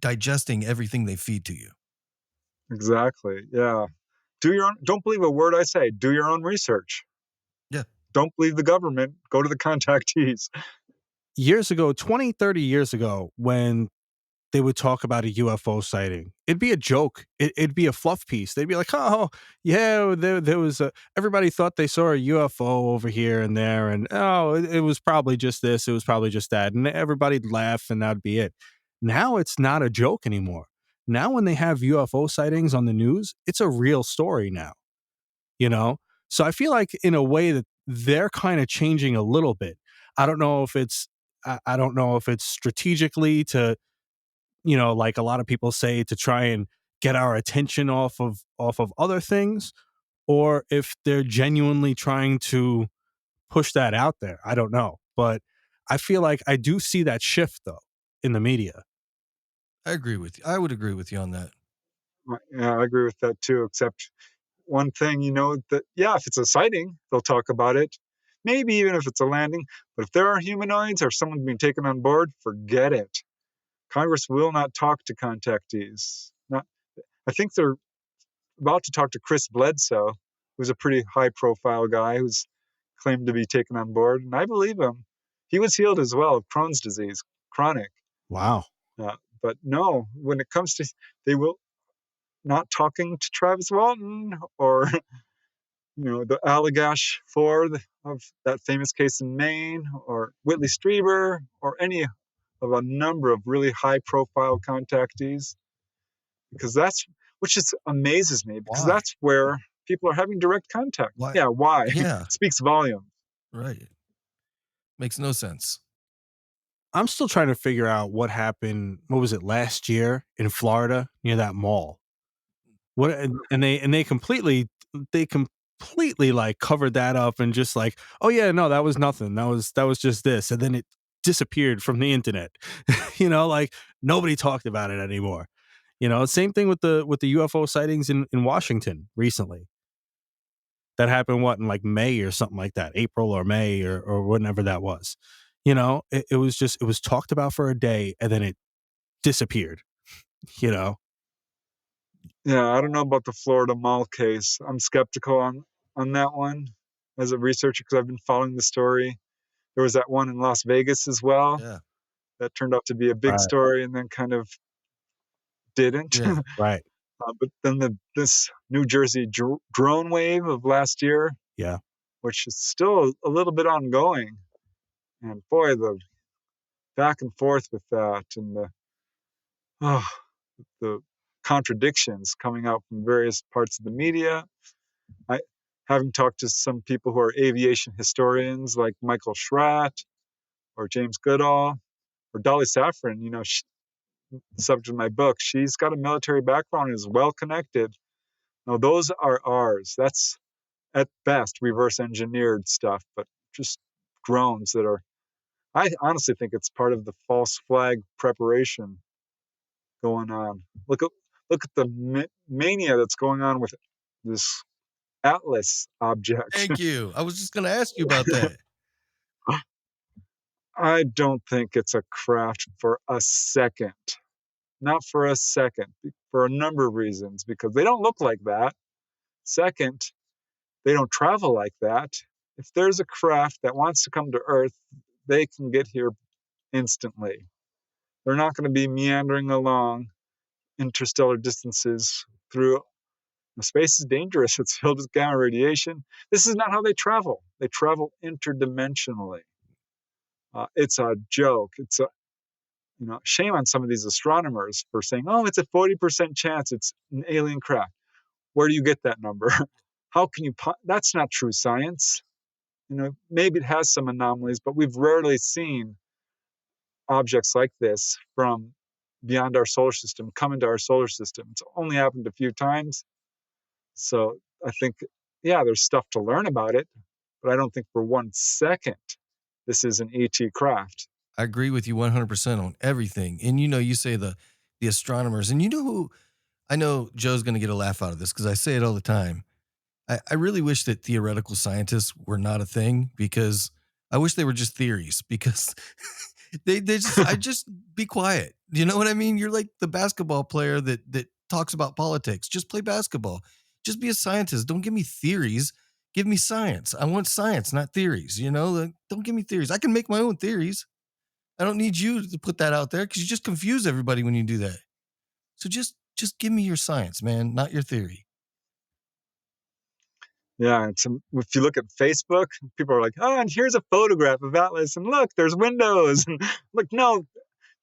digesting everything they feed to you. Exactly. Yeah. Don't believe a word I say. Do your own research. Yeah. Don't believe the government. Go to the contactees. Years ago, 20, 30 years ago, when they would talk about a UFO sighting, it'd be a joke. It'd be a fluff piece. They'd be like, oh, yeah, there was everybody thought they saw a UFO over here and there. And, oh, it was probably just this. It was probably just that. And everybody'd laugh and that'd be it. Now it's not a joke anymore. Now when they have UFO sightings on the news, it's a real story now, So I feel like in a way that they're kind of changing a little bit. I don't know if it's strategically to, like a lot of people say, to try and get our attention off of other things, or if they're genuinely trying to push that out there. I don't know. But I feel like I do see that shift though in the media. I agree with you. I would agree with you on that. Yeah, I agree with that too, except one thing, that, if it's a sighting, they'll talk about it. Maybe even if it's a landing. But if there are humanoids or someone being taken on board, forget it. Congress will not talk to contactees. I think they're about to talk to Chris Bledsoe, who's a pretty high-profile guy who's claimed to be taken on board, and I believe him. He was healed as well of Crohn's disease, chronic. Wow. But no, when it comes to, they will not talking to Travis Walton or the Allagash 4 of that famous case in Maine, or Whitley Strieber, or any of a number of really high-profile contactees, because which just amazes me, because Why? that's where people are having direct contact. Why? Yeah, why? Yeah. Speaks volume. Right. Makes no sense. I'm still trying to figure out what happened. What was it, last year in Florida near that mall? What and they completely like covered that up and just like, oh yeah, no, that was nothing. That was just this, and then it disappeared from the internet. Like nobody talked about it anymore. Same thing with the UFO sightings in Washington recently. That happened in like May or something like that, April or May or whenever that was. It was talked about for a day and then it disappeared. Yeah, I don't know about the Florida mall case. I'm skeptical on that one as a researcher, because I've been following the story. There was that one in Las Vegas as well. Yeah. That turned out to be a big story and then kind of didn't. Yeah. Right. But then this New Jersey drone wave of last year, Yeah, which is still a little bit ongoing. And boy, the back and forth with that, and the contradictions coming out from various parts of the media. Having talked to some people who are aviation historians like Michael Schratt or James Goodall or Dolly Safran, the subject of my book, she's got a military background and is well connected. Now, those are ours. That's at best reverse engineered stuff, but just drones that are, I honestly think it's part of the false flag preparation. going on. Look at the mania that's going on with this Atlas object. Thank you. I was just going to ask you about that. I don't think it's a craft for a second. Not for a second, for a number of reasons, because they don't look like that. Second, they don't travel like that. If there's a craft that wants to come to Earth, they can get here instantly. They're not going to be meandering along interstellar distances through. Space is dangerous. It's filled with gamma radiation. This is not how they travel. They travel interdimensionally. It's a joke. It's a shame on some of these astronomers for saying, "Oh, it's a 40% chance it's an alien craft." Where do you get that number? How can you? That's not true science. Maybe it has some anomalies, but we've rarely seen objects like this from beyond our solar system come into our solar system. It's only happened a few times. So I think, yeah, there's stuff to learn about it, but I don't think for 1 second this is an ET craft. I agree with you 100% on everything. And you say the astronomers, and who, I know Joe's going to get a laugh out of this because I say it all the time. I really wish that theoretical scientists were not a thing, because I wish they were just theories, because they just be quiet. You know what I mean? You're like the basketball player that talks about politics. Just play basketball. Just be a scientist. Don't give me theories. Give me science. I want science, not theories. Don't give me theories. I can make my own theories. I don't need you to put that out there, because you just confuse everybody when you do that. So just give me your science, man, not your theory. Yeah, if you look at Facebook, people are like, "Oh, and here's a photograph of Atlas, and look, there's windows." And look, no,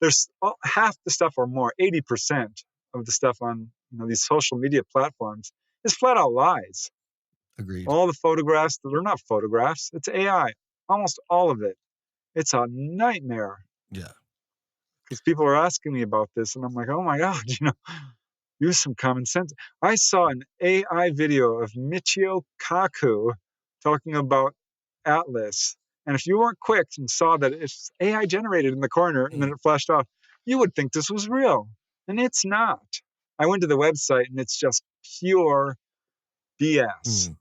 there's half the stuff or more, 80% of the stuff on these social media platforms is flat out lies. Agreed. All the photographs, they're not photographs. It's AI. Almost all of it. It's a nightmare. Yeah. Because people are asking me about this, and I'm like, oh my God, use some common sense. I saw an AI video of Michio Kaku talking about Atlas. And if you weren't quick and saw that it's AI generated in the corner and then it flashed off, you would think this was real. And it's not. I went to the website and it's just pure BS.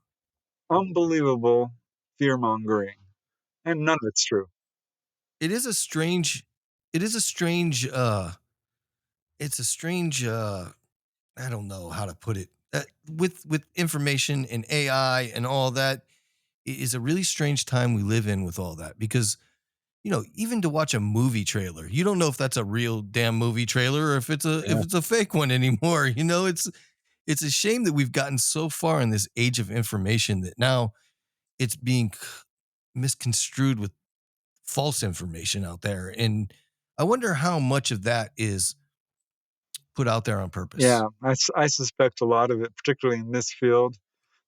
Unbelievable fear-mongering. And none of it's true. It's a strange, I don't know how to put it. With information and AI and all that, it is a really strange time we live in with all that, because, even to watch a movie trailer, you don't know if that's a real damn movie trailer or if it's a fake one anymore. It's a shame that we've gotten so far in this age of information that now it's being misconstrued with false information out there. And I wonder how much of that is put out there on purpose. Yeah, I suspect a lot of it, particularly in this field,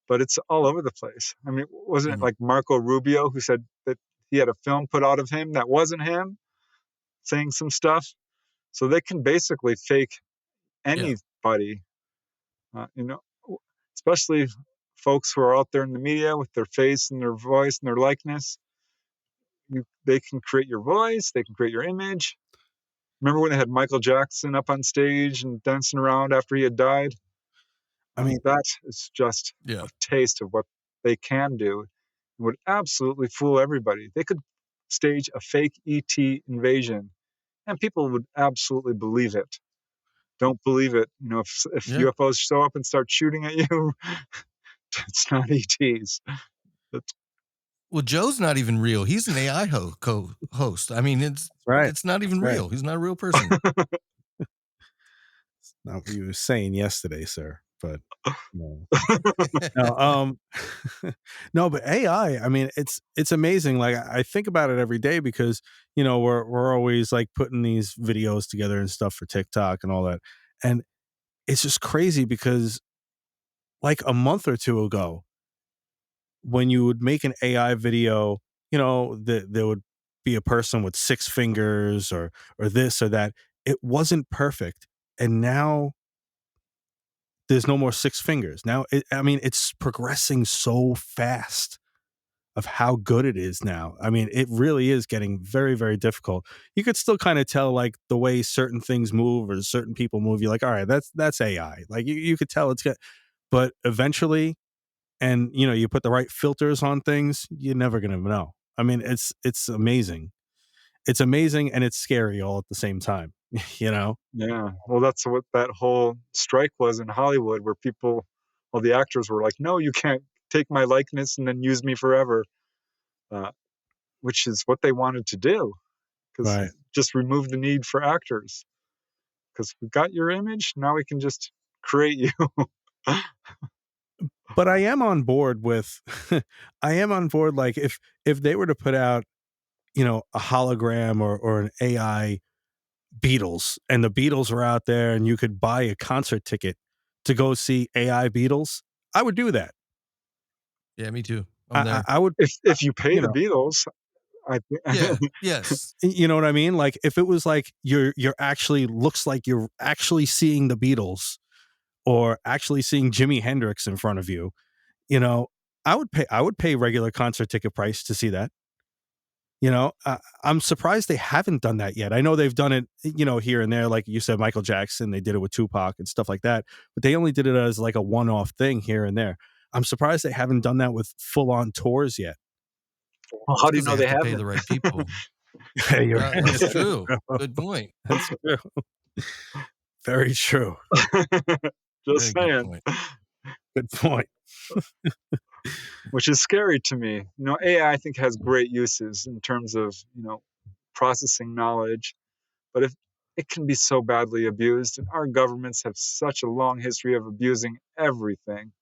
but it's all over the place. I mean, wasn't it like Marco Rubio who said that he had a film put out of him that wasn't him saying some stuff? So they can basically fake anybody, especially folks who are out there in the media with their face and their voice and their likeness. They can create your voice, they can create your image. Remember when they had Michael Jackson up on stage and dancing around after he had died? I mean, that is just a taste of what they can do. It would absolutely fool everybody. They could stage a fake ET invasion, and people would absolutely believe it. Don't believe it. If UFOs show up and start shooting at you, it's not ETs. Well, Joe's not even real. He's an AI host. I mean, it's not even real. He's not a real person. Not what you were saying yesterday, sir. But no. No, but AI, I mean, it's amazing. Like, I think about it every day because, we're always like putting these videos together and stuff for TikTok and all that. And it's just crazy because like a month or two ago, when you would make an AI video, there would be a person with 6 fingers or this or that. It wasn't perfect. And now there's no more 6 fingers. Now, it's progressing so fast. of how good it is now. I mean, it really is getting very, very difficult. You could still kind of tell like the way certain things move or certain people move. You're like, all right, that's AI. Like you could tell it's good, but eventually, and you put the right filters on things, you're never gonna know. I mean, it's amazing. It's amazing and it's scary all at the same time. Yeah. Well, that's what that whole strike was in Hollywood, where all the actors were like, "No, you can't take my likeness and then use me forever," uh, which is what they wanted to do, because Right. just remove the need for actors. Because we got your image, now we can just create you. But I am on board with I am on board like if they were to put out, a hologram or an AI Beatles and the Beatles are out there and you could buy a concert ticket to go see AI Beatles, I would do that. Yeah, me too. I'm I there. I would, If you pay you the know, Beatles, I Yeah. Yes. you know what I mean? Like if it was like you're actually looks like you're actually seeing the Beatles or actually seeing Jimi Hendrix in front of you, you know, I would pay regular concert ticket price to see that. I'm surprised they haven't done that yet. I know they've done it, here and there, like you said, Michael Jackson, they did it with Tupac and stuff like that, but they only did it as like a one-off thing here and there. I'm surprised they haven't done that with full-on tours yet. well, It's how do you because they know have they to pay the haven't? right people. You're That's right. true. Good point. That's true. Very true. Just Very good saying. point. Good point. Which is scary to me. AI, I think, has great uses in terms of, processing knowledge, but if it can be so badly abused, and our governments have such a long history of abusing everything,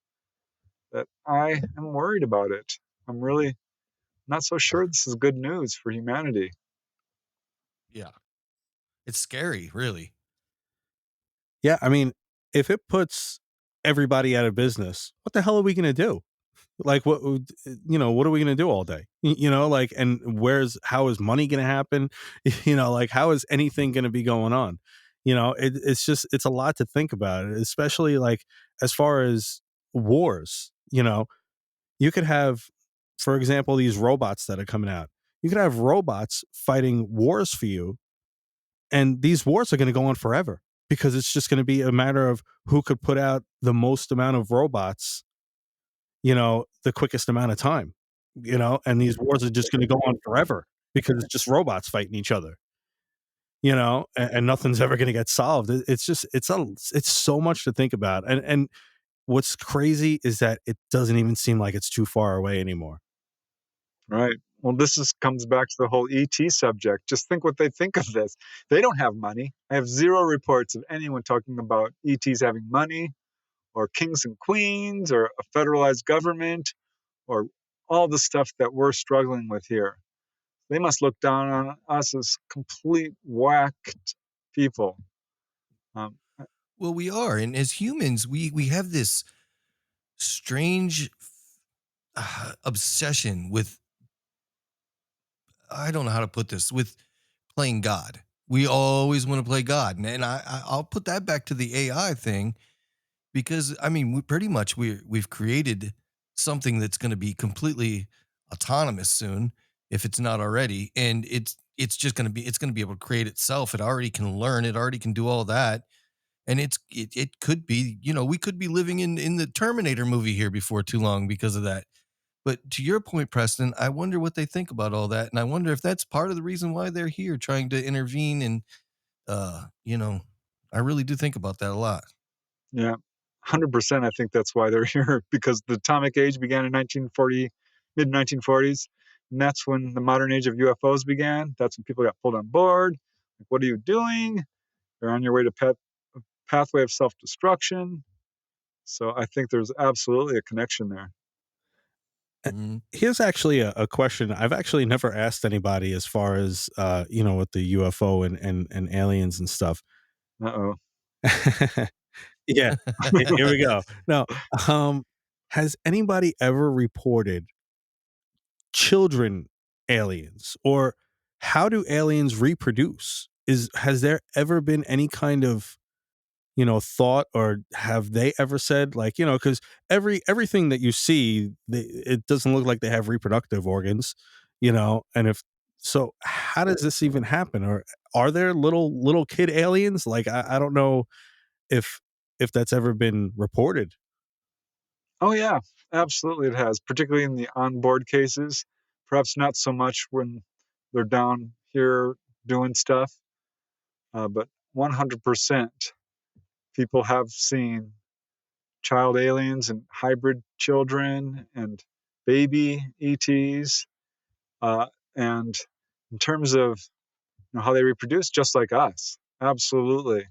that I am worried about it. I'm really not so sure this is good news for humanity. Yeah. It's scary, really. Yeah, I mean, if it puts everybody out of business, what the hell are we gonna do? Like, what are we gonna do all day? Like, and how is money gonna happen? Like, how is anything gonna be going on? It's a lot to think about, especially like as far as wars. You could have, for example, these robots that are coming out. You could have robots fighting wars for you, and these wars are going to go on forever because it's just going to be a matter of who could put out the most amount of robots, the quickest amount of time, and these wars are just going to go on forever because it's just robots fighting each other, and nothing's ever going to get solved. It's so much to think about. And what's crazy is that it doesn't even seem like it's too far away anymore. Right. Well, comes back to the whole ET subject. Just think what they think of this. They don't have money. I have zero reports of anyone talking about ETs having money or kings and queens or a federalized government or all the stuff that we're struggling with here. They must look down on us as complete whacked people. Um, Well, we are. And as humans, we have this strange obsession with, I don't know how to put this, with playing God. We always want to play God. And I'll put that back to the AI thing because, I mean, we've created something that's going to be completely autonomous soon, if it's not already. And it's just going to be, it's going to be able to create itself. It already can learn. It already can do all that. And it could be, we could be living in the Terminator movie here before too long because of that. But to your point, Preston, I wonder what they think about all that, and I wonder if that's part of the reason why they're here, trying to intervene. And I really do think about that a lot. yeah, 100%. I think that's why they're here, because the atomic age began in 1940, mid 1940s. And that's when the modern age of UFOs began. That's when people got pulled on board. Like, what are you doing? You're on your way to pathway of self-destruction. So I think there's absolutely a connection there. Mhm. Here's actually a question I've actually never asked anybody as far as with the UFO and aliens and stuff. Uh-oh. Yeah, here we go. Now, um, has anybody ever reported children aliens, or how do aliens reproduce? Has there ever been any kind of thought, or have they ever said, like, because everything that you see, it doesn't look like they have reproductive organs, and if so, how does this even happen? Or are there little kid aliens? Like, I don't know if that's ever been reported. Oh yeah, absolutely it has, particularly in the onboard cases. Perhaps not so much when they're down here doing stuff, but 100% people have seen child aliens and hybrid children and baby ETs. And in terms of how they reproduce, just like us, absolutely.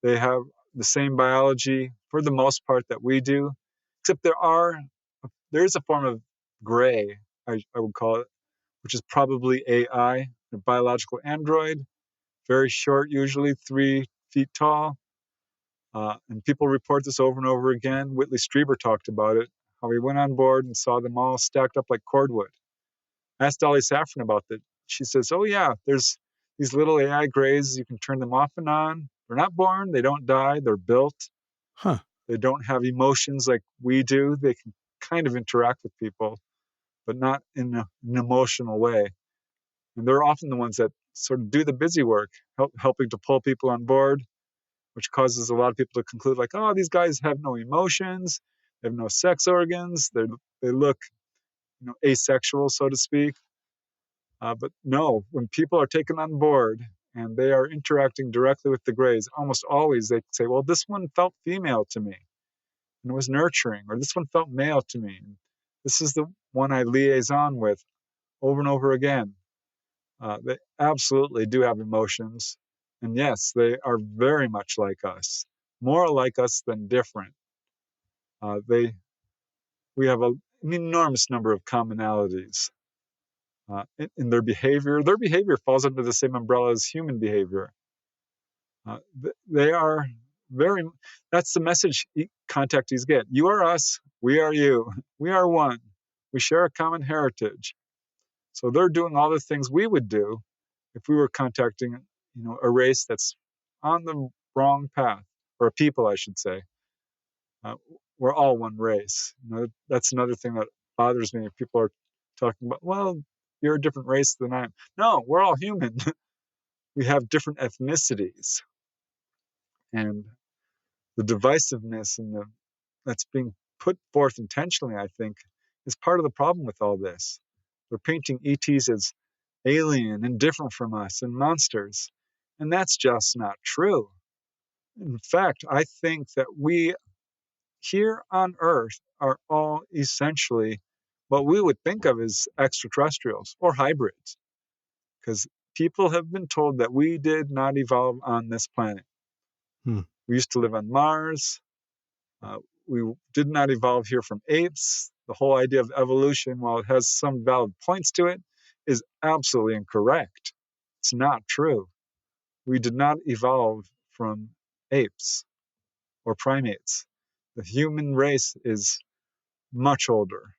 They have the same biology for the most part that we do, except there is a form of gray, I would call it, which is probably AI, a biological android, very short, usually 3 feet tall. And people report this over and over again. Whitley Strieber talked about it, how he went on board and saw them all stacked up like cordwood. I asked Dolly Saffron about that. She says, oh yeah, there's these little AI grays, you can turn them off and on. They're not born, they don't die, they're built. Huh. They don't have emotions like we do. They can kind of interact with people, but not in an emotional way. And they're often the ones that sort of do the busy work, helping to pull people on board, which causes a lot of people to conclude like, oh, these guys have no emotions, they have no sex organs, they look, asexual, so to speak. But no, when people are taken on board and they are interacting directly with the grays, almost always they say, well, this one felt female to me and it was nurturing, or this one felt male to me. This is the one I liaison with over and over again. They absolutely do have emotions. And yes, they are very much like us, more like us than different. We have an enormous number of commonalities in their behavior. Their behavior falls under the same umbrella as human behavior. They are very, that's the message contactees get. You are us, we are you, we are one. We share a common heritage. So they're doing all the things we would do if we were contacting, a race that's on the wrong path, or a people, I should say. We're all one race. That's another thing that bothers me. If people are talking about, well, you're a different race than I am. No, we're all human. We have different ethnicities, and the divisiveness that's being put forth intentionally, I think, is part of the problem with all this. They're painting ETs as alien and different from us and monsters, and that's just not true. In fact, I think that we here on Earth are all essentially what we would think of as extraterrestrials or hybrids, because people have been told that we did not evolve on this planet. Hmm. We used to live on Mars. We did not evolve here from apes. The whole idea of evolution, while it has some valid points to it, is absolutely incorrect. It's not true. We did not evolve from apes or primates. The human race is much older.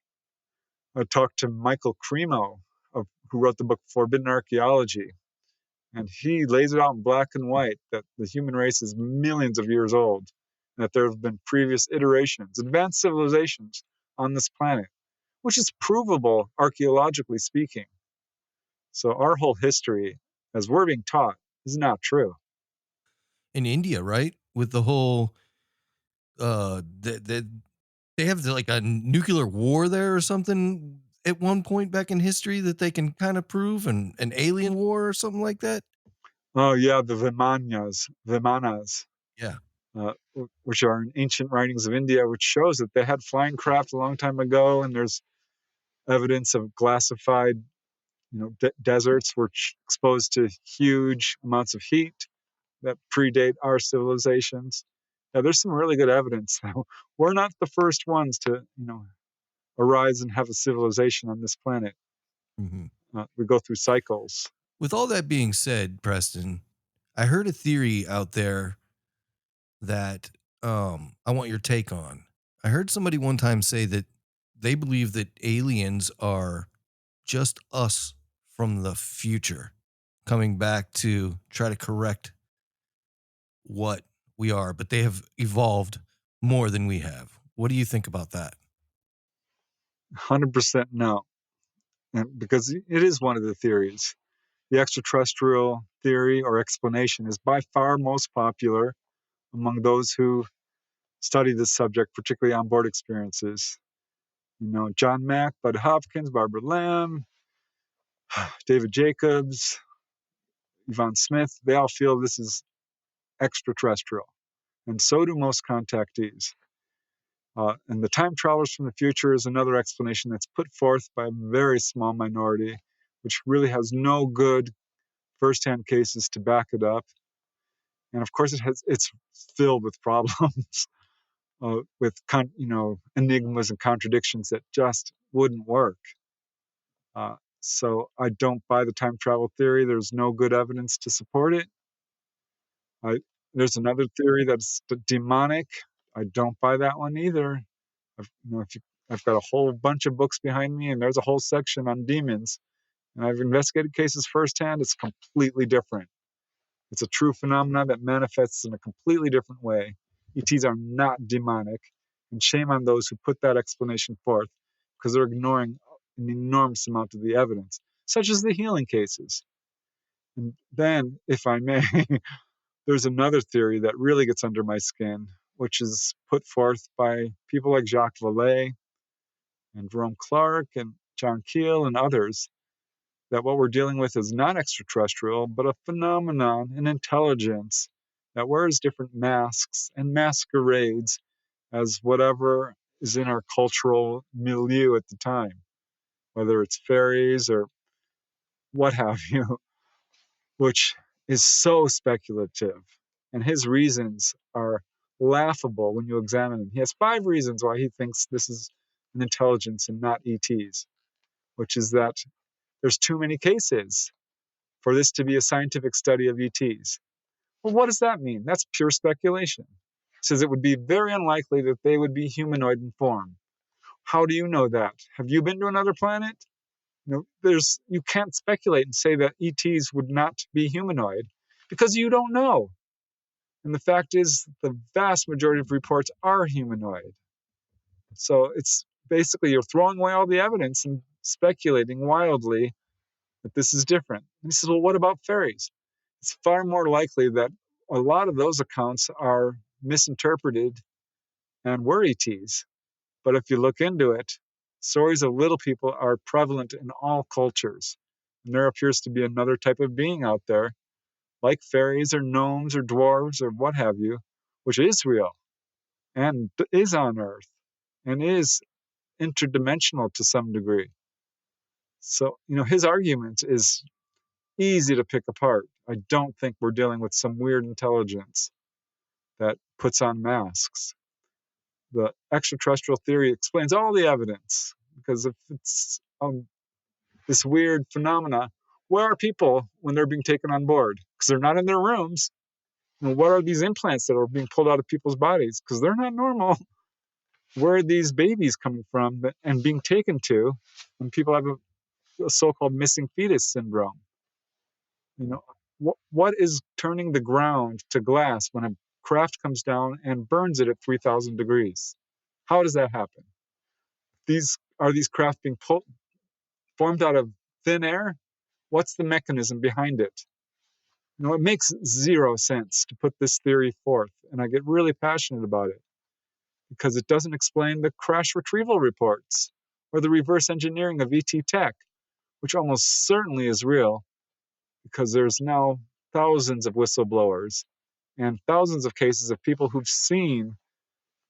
I talked to Michael Cremo, who wrote the book Forbidden Archaeology, and he lays it out in black and white that the human race is millions of years old, and that there have been previous iterations, advanced civilizations on this planet, which is provable archaeologically speaking. So our whole history, as we're being taught, is not true. In India, right? With the whole, they have like a nuclear war there or something at one point back in history that they can kind of prove, an alien war or something like that. Oh yeah, the Vimanas, Yeah. which are in ancient writings of India, which shows that they had flying craft a long time ago, and there's evidence of glassified, deserts were exposed to huge amounts of heat that predate our civilizations. Yeah, there's some really good evidence. We're not the first ones to, arise and have a civilization on this planet. Mm-hmm. We go through cycles. With all that being said, Preston, I heard a theory out there that I want your take on. I heard somebody one time say that they believe that aliens are just us from the future coming back to try to correct what we are, but they have evolved more than we have. What do you think about that? 100% no. And because it is one of the theories. The extraterrestrial theory or explanation is by far most popular among those who study this subject, particularly onboard experiences. John Mack, Bud Hopkins, Barbara Lamb, David Jacobs, Yvonne Smith, they all feel this is extraterrestrial. And so do most contactees. And the time travelers from the future is another explanation that's put forth by a very small minority, which really has no good firsthand cases to back it up. And of course, it's filled with problems, with enigmas and contradictions that just wouldn't work. So I don't buy the time travel theory. There's no good evidence to support it. There's another theory that's demonic. I don't buy that one either. I've got a whole bunch of books behind me, and there's a whole section on demons. And I've investigated cases firsthand. It's completely different. It's a true phenomenon that manifests in a completely different way. ETs are not demonic, and shame on those who put that explanation forth, because they're ignoring an enormous amount of the evidence, such as the healing cases. And then, if I may, there's another theory that really gets under my skin, which is put forth by people like Jacques Vallée and Jerome Clark and John Keel and others, that what we're dealing with is not extraterrestrial, but a phenomenon, an intelligence that wears different masks and masquerades as whatever is in our cultural milieu at the time, whether it's fairies or what have you, which is so speculative. And his reasons are laughable when you examine them. He has 5 reasons why he thinks this is an intelligence and not ETs, which is that there's too many cases for this to be a scientific study of ETs. Well, what does that mean? That's pure speculation. He says it would be very unlikely that they would be humanoid in form. How do you know that? Have you been to another planet? You can't speculate and say that ETs would not be humanoid because you don't know. And the fact is, the vast majority of reports are humanoid. So it's basically you're throwing away all the evidence and speculating wildly that this is different. And he says, well, what about fairies? It's far more likely that a lot of those accounts are misinterpreted and were ETs. But if you look into it, stories of little people are prevalent in all cultures. And there appears to be another type of being out there, like fairies or gnomes or dwarves or what have you, which is real and is on Earth and is interdimensional to some degree. So, his argument is easy to pick apart. I don't think we're dealing with some weird intelligence that puts on masks. The extraterrestrial theory explains all the evidence, because if it's this weird phenomena, where are people when they're being taken on board? Because they're not in their rooms. What are these implants that are being pulled out of people's bodies? Because they're not normal. Where are these babies coming from and being taken to when people have a so-called missing fetus syndrome? What is turning the ground to glass when a craft comes down and burns it at 3,000 degrees? How does that happen? Are these craft being formed out of thin air? What's the mechanism behind it? It makes zero sense to put this theory forth, and I get really passionate about it because it doesn't explain the crash retrieval reports or the reverse engineering of ET tech, which almost certainly is real, because there's now thousands of whistleblowers and thousands of cases of people who've seen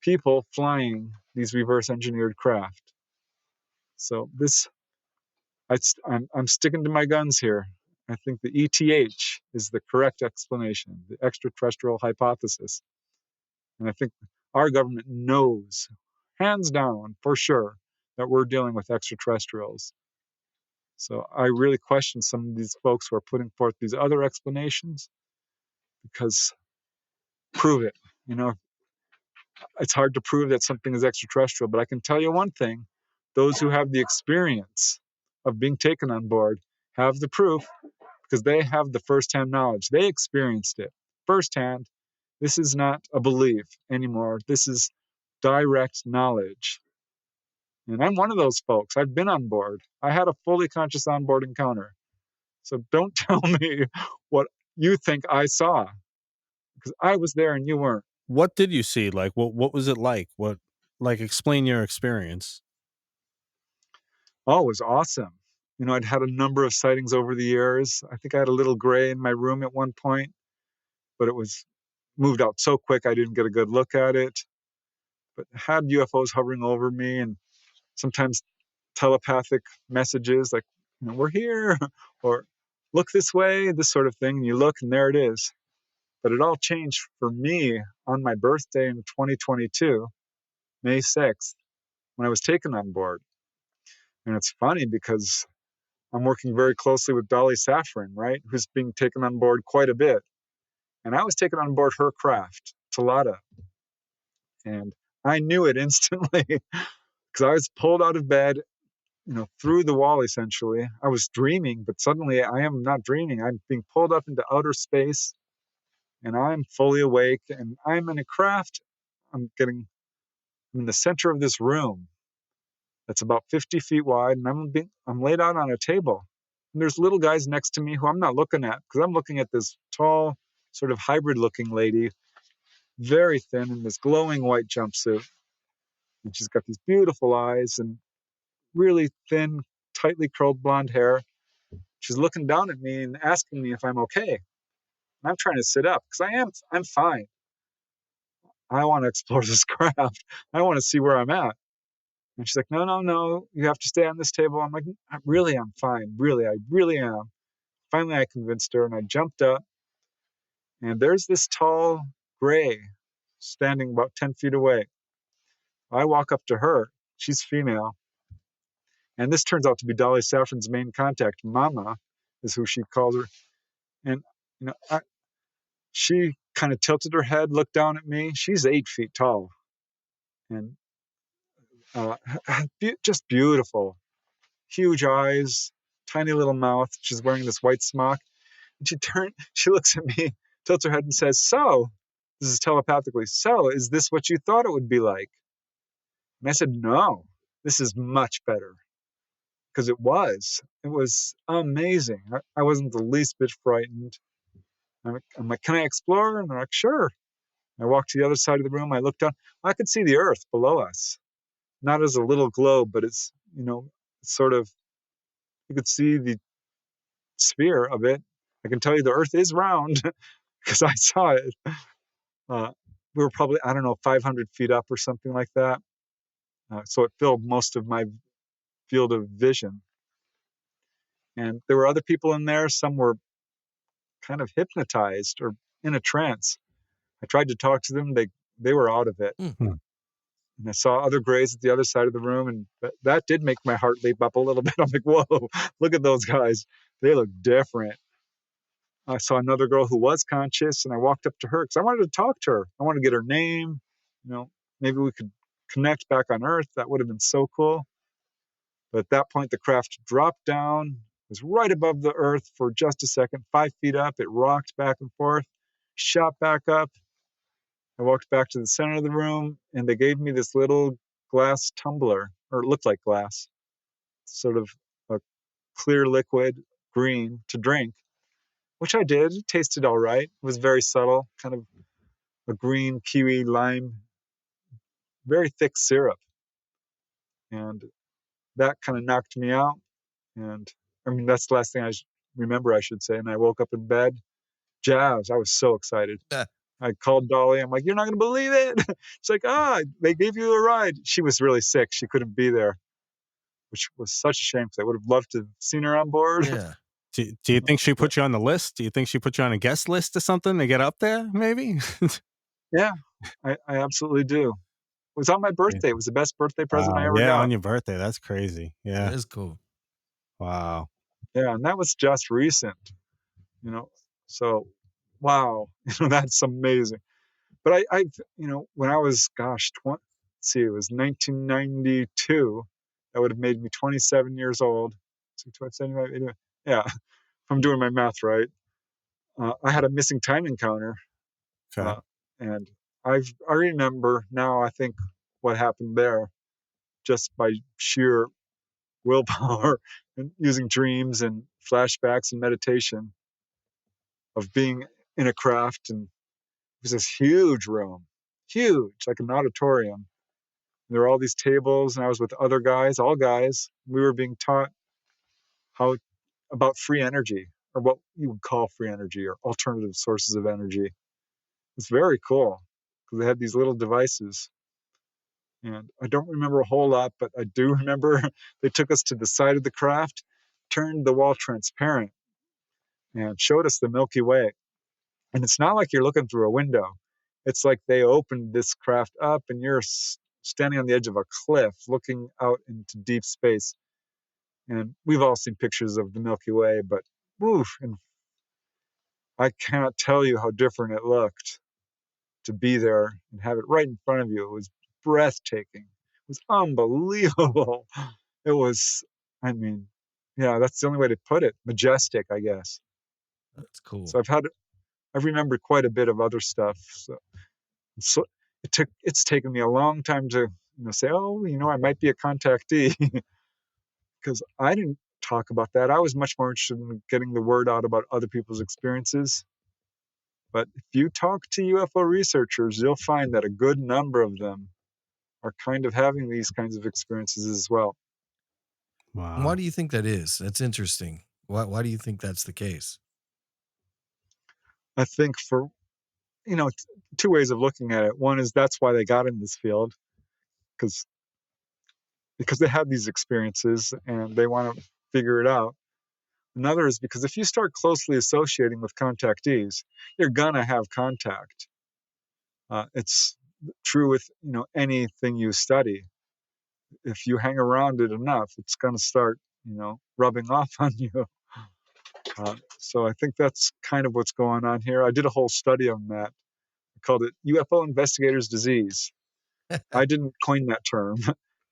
people flying these reverse engineered craft. So I'm sticking to my guns here. I think the ETH is the correct explanation, the extraterrestrial hypothesis. And I think our government knows, hands down, for sure, that we're dealing with extraterrestrials. So I really question some of these folks who are putting forth these other explanations, because prove it. It's hard to prove that something is extraterrestrial, but I can tell you one thing. Those who have the experience of being taken on board have the proof, because they have the firsthand knowledge. They experienced it firsthand, This is not a belief anymore. This is direct knowledge. And I'm one of those folks. I've been on board. I had a fully conscious onboard encounter. So don't tell me what you think I saw, because I was there and you weren't. What did you see? Like, what was it like? Explain your experience. Oh, it was awesome. I'd had a number of sightings over the years. I think I had a little gray in my room at one point, but it was moved out so quick I didn't get a good look at it. But had UFOs hovering over me, and sometimes telepathic messages like, we're here, or look this way, this sort of thing. And you look and there it is. But it all changed for me on my birthday in 2022, May 6th, when I was taken on board. And it's funny because I'm working very closely with Dolly Saffron, right, who's being taken on board quite a bit. And I was taken on board her craft, Talata. And I knew it instantly because I was pulled out of bed, through the wall, essentially. I was dreaming, but suddenly I am not dreaming. I'm being pulled up into outer space, and I'm fully awake, and I'm in a craft. I'm in the center of this room that's about 50 feet wide, and I'm laid out on a table. And there's little guys next to me who I'm not looking at, because I'm looking at this tall, sort of hybrid-looking lady, very thin, in this glowing white jumpsuit. And she's got these beautiful eyes and really thin, tightly curled blonde hair. She's looking down at me and asking me if I'm okay. And I'm trying to sit up because I'm fine. I want to explore this craft. I want to see where I'm at. And she's like, no, you have to stay on this table. I'm like, I'm fine. Really, I really am. Finally, I convinced her and I jumped up. And there's this tall gray standing about 10 feet away. I walk up to her. She's female. And this turns out to be Dolly Saffron's main contact. Mama is who she calls her. And, she kind of tilted her head, looked down at me. She's 8 feet tall. And just beautiful. Huge eyes, tiny little mouth. She's wearing this white smock. And she looks at me, tilts her head and says, "So," this is telepathically, "so is this what you thought it would be like?" And I said, "No, this is much better." Because it was amazing. I wasn't the least bit frightened. I'm like, "Can I explore?" And they're like, "Sure." I walked to the other side of the room. I looked down. I could see the earth below us, not as a little globe, but it's, sort of, you could see the sphere of it. I can tell you the earth is round because I saw it. We were probably, 500 feet up or something like that. So it filled most of my field of vision. And there were other people in there. Some were kind of hypnotized or in a trance. I tried to talk to them. They were out of it. Mm-hmm. And I saw other grays at the other side of the room, and that did make my heart leap up a little bit. I'm like, whoa, look at those guys. They look different. I saw another girl who was conscious, and I walked up to her because I wanted to talk to her. I wanted to get her name. Maybe we could connect back on Earth. That would have been so cool. But at that point, the craft dropped down, was right above the Earth for just a second, 5 feet up. It rocked back and forth, shot back up. I walked back to the center of the room, and they gave me this little glass tumbler, or it looked like glass, sort of a clear liquid, green, to drink, which I did. It tasted all right. It was very subtle, kind of a green kiwi lime, very thick syrup. And that kind of knocked me out. And that's the last thing I remember, I should say. And I woke up in bed, jazzed. I was so excited. I called Dolly. I'm like, "You're not going to believe it." She's like, they gave you a ride. She was really sick. She couldn't be there, which was such a shame because I would have loved to have seen her on board. Yeah. Do you think she put you on the list? Do you think she put you on a guest list or something to get up there, maybe? Yeah, I absolutely do. It was on my birthday. It was the best birthday present I ever got. Yeah, on your birthday. That's crazy. Yeah. That is cool. Wow. Yeah, and that was just recent, so wow, that's amazing. But I when I was, let's see, it was 1992, that would have made me 27 years old. So 75, anyway, yeah, if I'm doing my math right. I had a missing time encounter. Okay. And I remember now, I think, what happened there just by sheer willpower and using dreams and flashbacks and meditation of being in a craft. And it was this huge room, huge, like an auditorium. There were all these tables, and I was with other guys, all guys. We were being taught how about free energy, or what you would call free energy, or alternative sources of energy. It's very cool because they had these little devices. And I don't remember a whole lot, but I do remember they took us to the side of the craft, turned the wall transparent, and showed us the Milky Way. And it's not like you're looking through a window. It's like they opened this craft up and you're standing on the edge of a cliff looking out into deep space. And we've all seen pictures of the Milky Way, but woof, and I cannot tell you how different it looked to be there and have it right in front of you. It was breathtaking. It was unbelievable. It was, I mean, yeah, that's the only way to put it. Majestic, I guess. That's cool. So I've remembered quite a bit of other stuff. So it's taken me a long time to say, oh, I might be a contactee, because I didn't talk about that. I was much more interested in getting the word out about other people's experiences. But if you talk to UFO researchers, you'll find that a good number of them are kind of having these kinds of experiences as well. Wow. Why do you think that is? That's interesting. Why do you think that's the case? I think for, two ways of looking at it. One is that's why they got in this field, because they had these experiences and they want to figure it out. Another is because if you start closely associating with contactees, you're gonna have contact. It's true with anything you study. If you hang around it enough, it's gonna start rubbing off on you. So I think that's kind of what's going on here. I did a whole study on that. I called it UFO Investigators Disease. I didn't coin that term.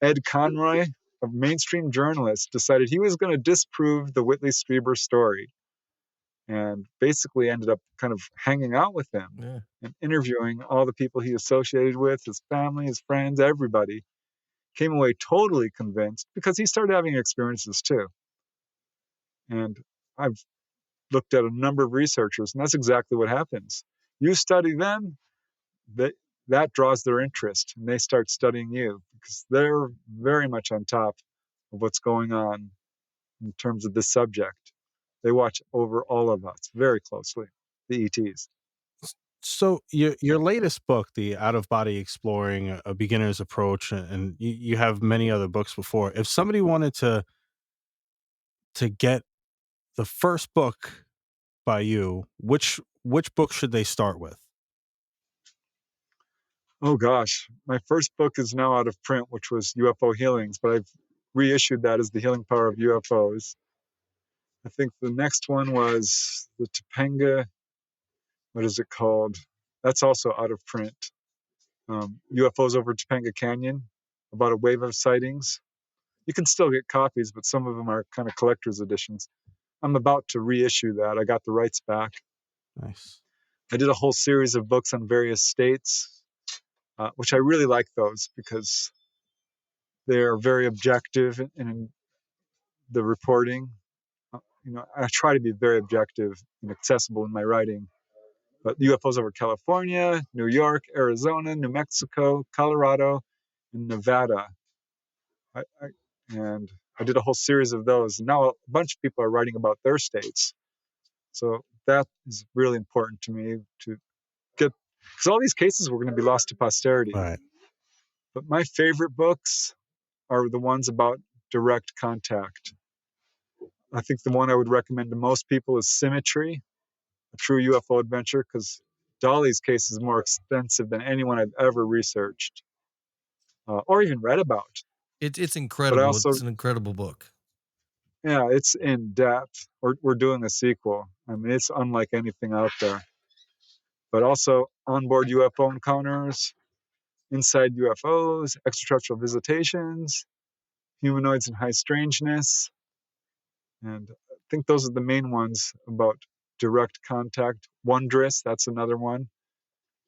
Ed Conroy, a mainstream journalist, decided he was going to disprove the Whitley Strieber story, and basically ended up kind of hanging out with him and interviewing all the people he associated with, his family, his friends, everybody. Came away totally convinced because he started having experiences too. And I've looked at a number of researchers, and that's exactly what happens. You study them, that draws their interest, and they start studying you because they're very much on top of what's going on in terms of this subject. They watch over all of us very closely, the ETs. So your latest book, the Out of Body Exploring, a beginner's approach, and you have many other books before. If somebody wanted to get the first book by you, which book should they start with? Oh gosh, my first book is now out of print, which was UFO Healings, but I've reissued that as The Healing Power of UFOs. I think the next one was the Topanga, what is it called? That's also out of print. UFOs over Topanga Canyon, about a wave of sightings. You can still get copies, but some of them are kind of collector's editions. I'm about to reissue that. I got the rights back. Nice. I did a whole series of books on various states, which I really like those because they're very objective in the reporting. I try to be very objective and accessible in my writing. But UFOs over California, New York, Arizona, New Mexico, Colorado, and Nevada. And I did a whole series of those. And now a bunch of people are writing about their states. So that is really important to me to get, because all these cases were going to be lost to posterity. Right. But my favorite books are the ones about direct contact. I think the one I would recommend to most people is Symmetry, a true UFO adventure, because Dolly's case is more extensive than anyone I've ever researched or even read about. It's incredible. Also, it's an incredible book. Yeah, it's in depth. We're doing a sequel. I mean, it's unlike anything out there. But also onboard UFO encounters, inside UFOs, extraterrestrial visitations, humanoids and high strangeness. And I think those are the main ones about direct contact. Wondrous, that's another one.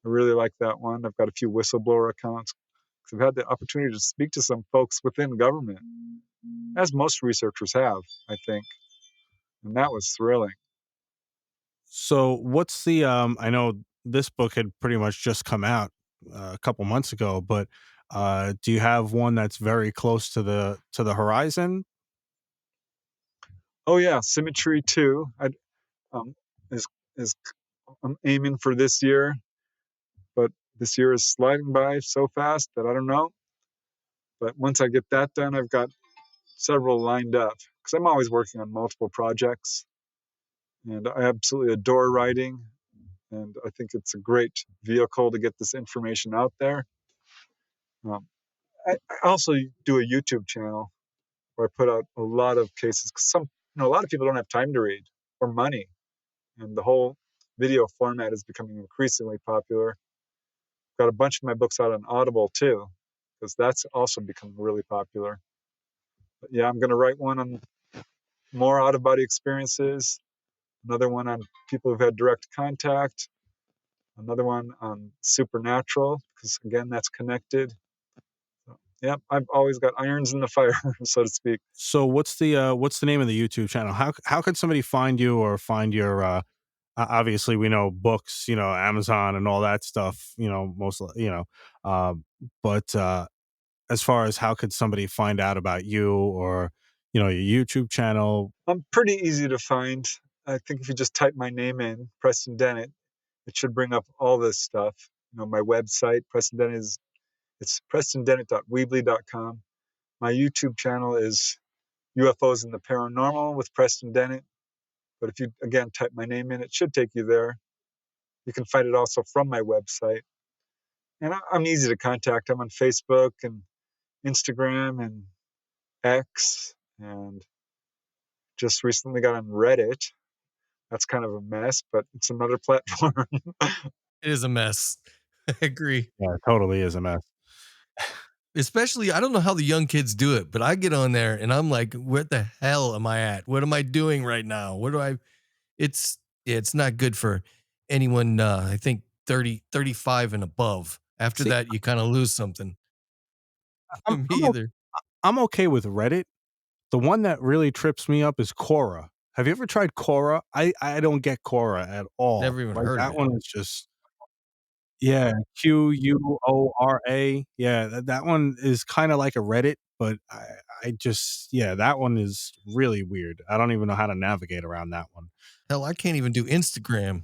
I really like that one. I've got a few whistleblower accounts. I've had the opportunity to speak to some folks within government, as most researchers have, I think. And that was thrilling. So what's the I know this book had pretty much just come out a couple months ago, but do you have one that's very close to the horizon? Oh yeah, Symmetry 2 um, is is I'm aiming for this year, but this year is sliding by so fast that I don't know. But once I get that done, I've got several lined up because I'm always working on multiple projects, and I absolutely adore writing, and I think it's a great vehicle to get this information out there. Um, I also do a YouTube channel where I put out a lot of cases because a lot of people don't have time to read or money, and the whole video format is becoming increasingly popular. Got a bunch of my books out on Audible too, because that's also become really popular. But yeah, I'm going to write one on more out of body experiences, another one on people who've had direct contact, another one on supernatural, because again, that's connected. So, yeah, I've always got irons in the fire, so to speak. So what's the name of the YouTube channel? How could somebody find you or find your obviously we know books, Amazon and all that stuff, most um but as far as how could somebody find out about you or your YouTube channel? I'm pretty easy to find. I think if you just type my name in, Preston Dennett, it should bring up all this stuff. My website, Preston Dennett it's prestondennett.weebly.com. My YouTube channel is UFOs and the Paranormal with Preston Dennett. But if you, again, type my name in, it should take you there. You can find it also from my website. And I'm easy to contact. I'm on Facebook and Instagram and X, and just recently got on Reddit. That's kind of a mess, but it's another platform. It is a mess. I agree. Yeah, it totally is a mess. Especially, I don't know how the young kids do it, but I get on there and I'm like, where the hell am I at? What am I doing right now? It's not good for anyone, I think 30, 35 and above. After See, that, you kind of lose something. I'm Me I'm, o- either. I'm okay with Reddit. The one that really trips me up is Quora. Have you ever tried Quora? I don't get Quora at all. Never even Like heard of that it. one is just yeah, Quora. Yeah, that one is kind of like a Reddit, but I just yeah, that one is really weird. I don't even know how to navigate around that one. Hell, I can't even do Instagram.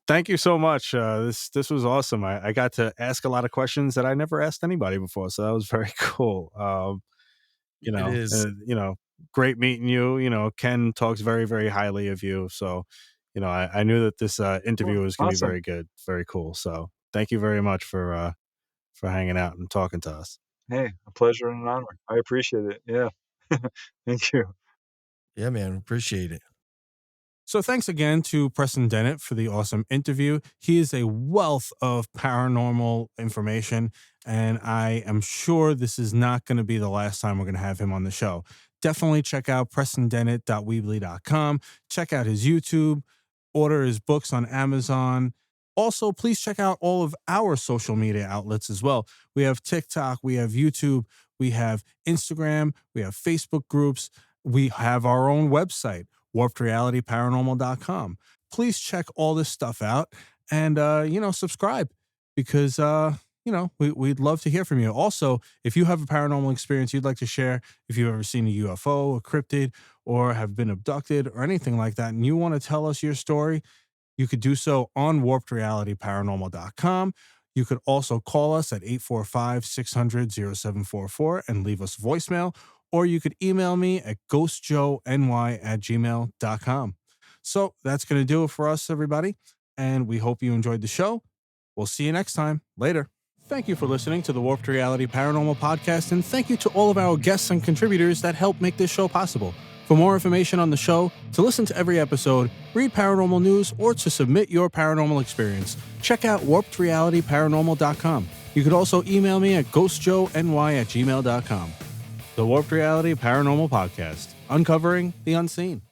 Thank you so much. This was awesome. I got to ask a lot of questions that I never asked anybody before, so that was very cool. It is. Great meeting you. Ken talks very, very highly of you. So, I knew that this interview Well, was going to be awesome. very good, very cool. So, thank you very much for hanging out and talking to us. Hey, a pleasure and an honor. I appreciate it. Yeah. Thank you. Yeah, man. Appreciate it. So thanks again to Preston Dennett for the awesome interview. He is a wealth of paranormal information, and I am sure this is not going to be the last time we're going to have him on the show. Definitely check out prestondennett.weebly.com. Check out his YouTube, order his books on Amazon. Also, please check out all of our social media outlets as well. We have TikTok, we have YouTube, we have Instagram, we have Facebook groups, we have our own website, warpedrealityparanormal.com. Please check all this stuff out and, subscribe because, we'd love to hear from you. Also, if you have a paranormal experience you'd like to share, if you've ever seen a UFO, a cryptid, or have been abducted or anything like that, and you want to tell us your story, you could do so on warpedrealityparanormal.com. You could also call us at 845-600-0744 and leave us voicemail, or you could email me at ghostjoeny@gmail.com. So that's going to do it for us, everybody. And we hope you enjoyed the show. We'll see you next time. Later. Thank you for listening to the Warped Reality Paranormal Podcast, and thank you to all of our guests and contributors that help make this show possible. For more information on the show, to listen to every episode, read paranormal news, or to submit your paranormal experience, check out warpedrealityparanormal.com. You could also email me at ghostjoeny@gmail.com. The Warped Reality Paranormal Podcast, uncovering the unseen.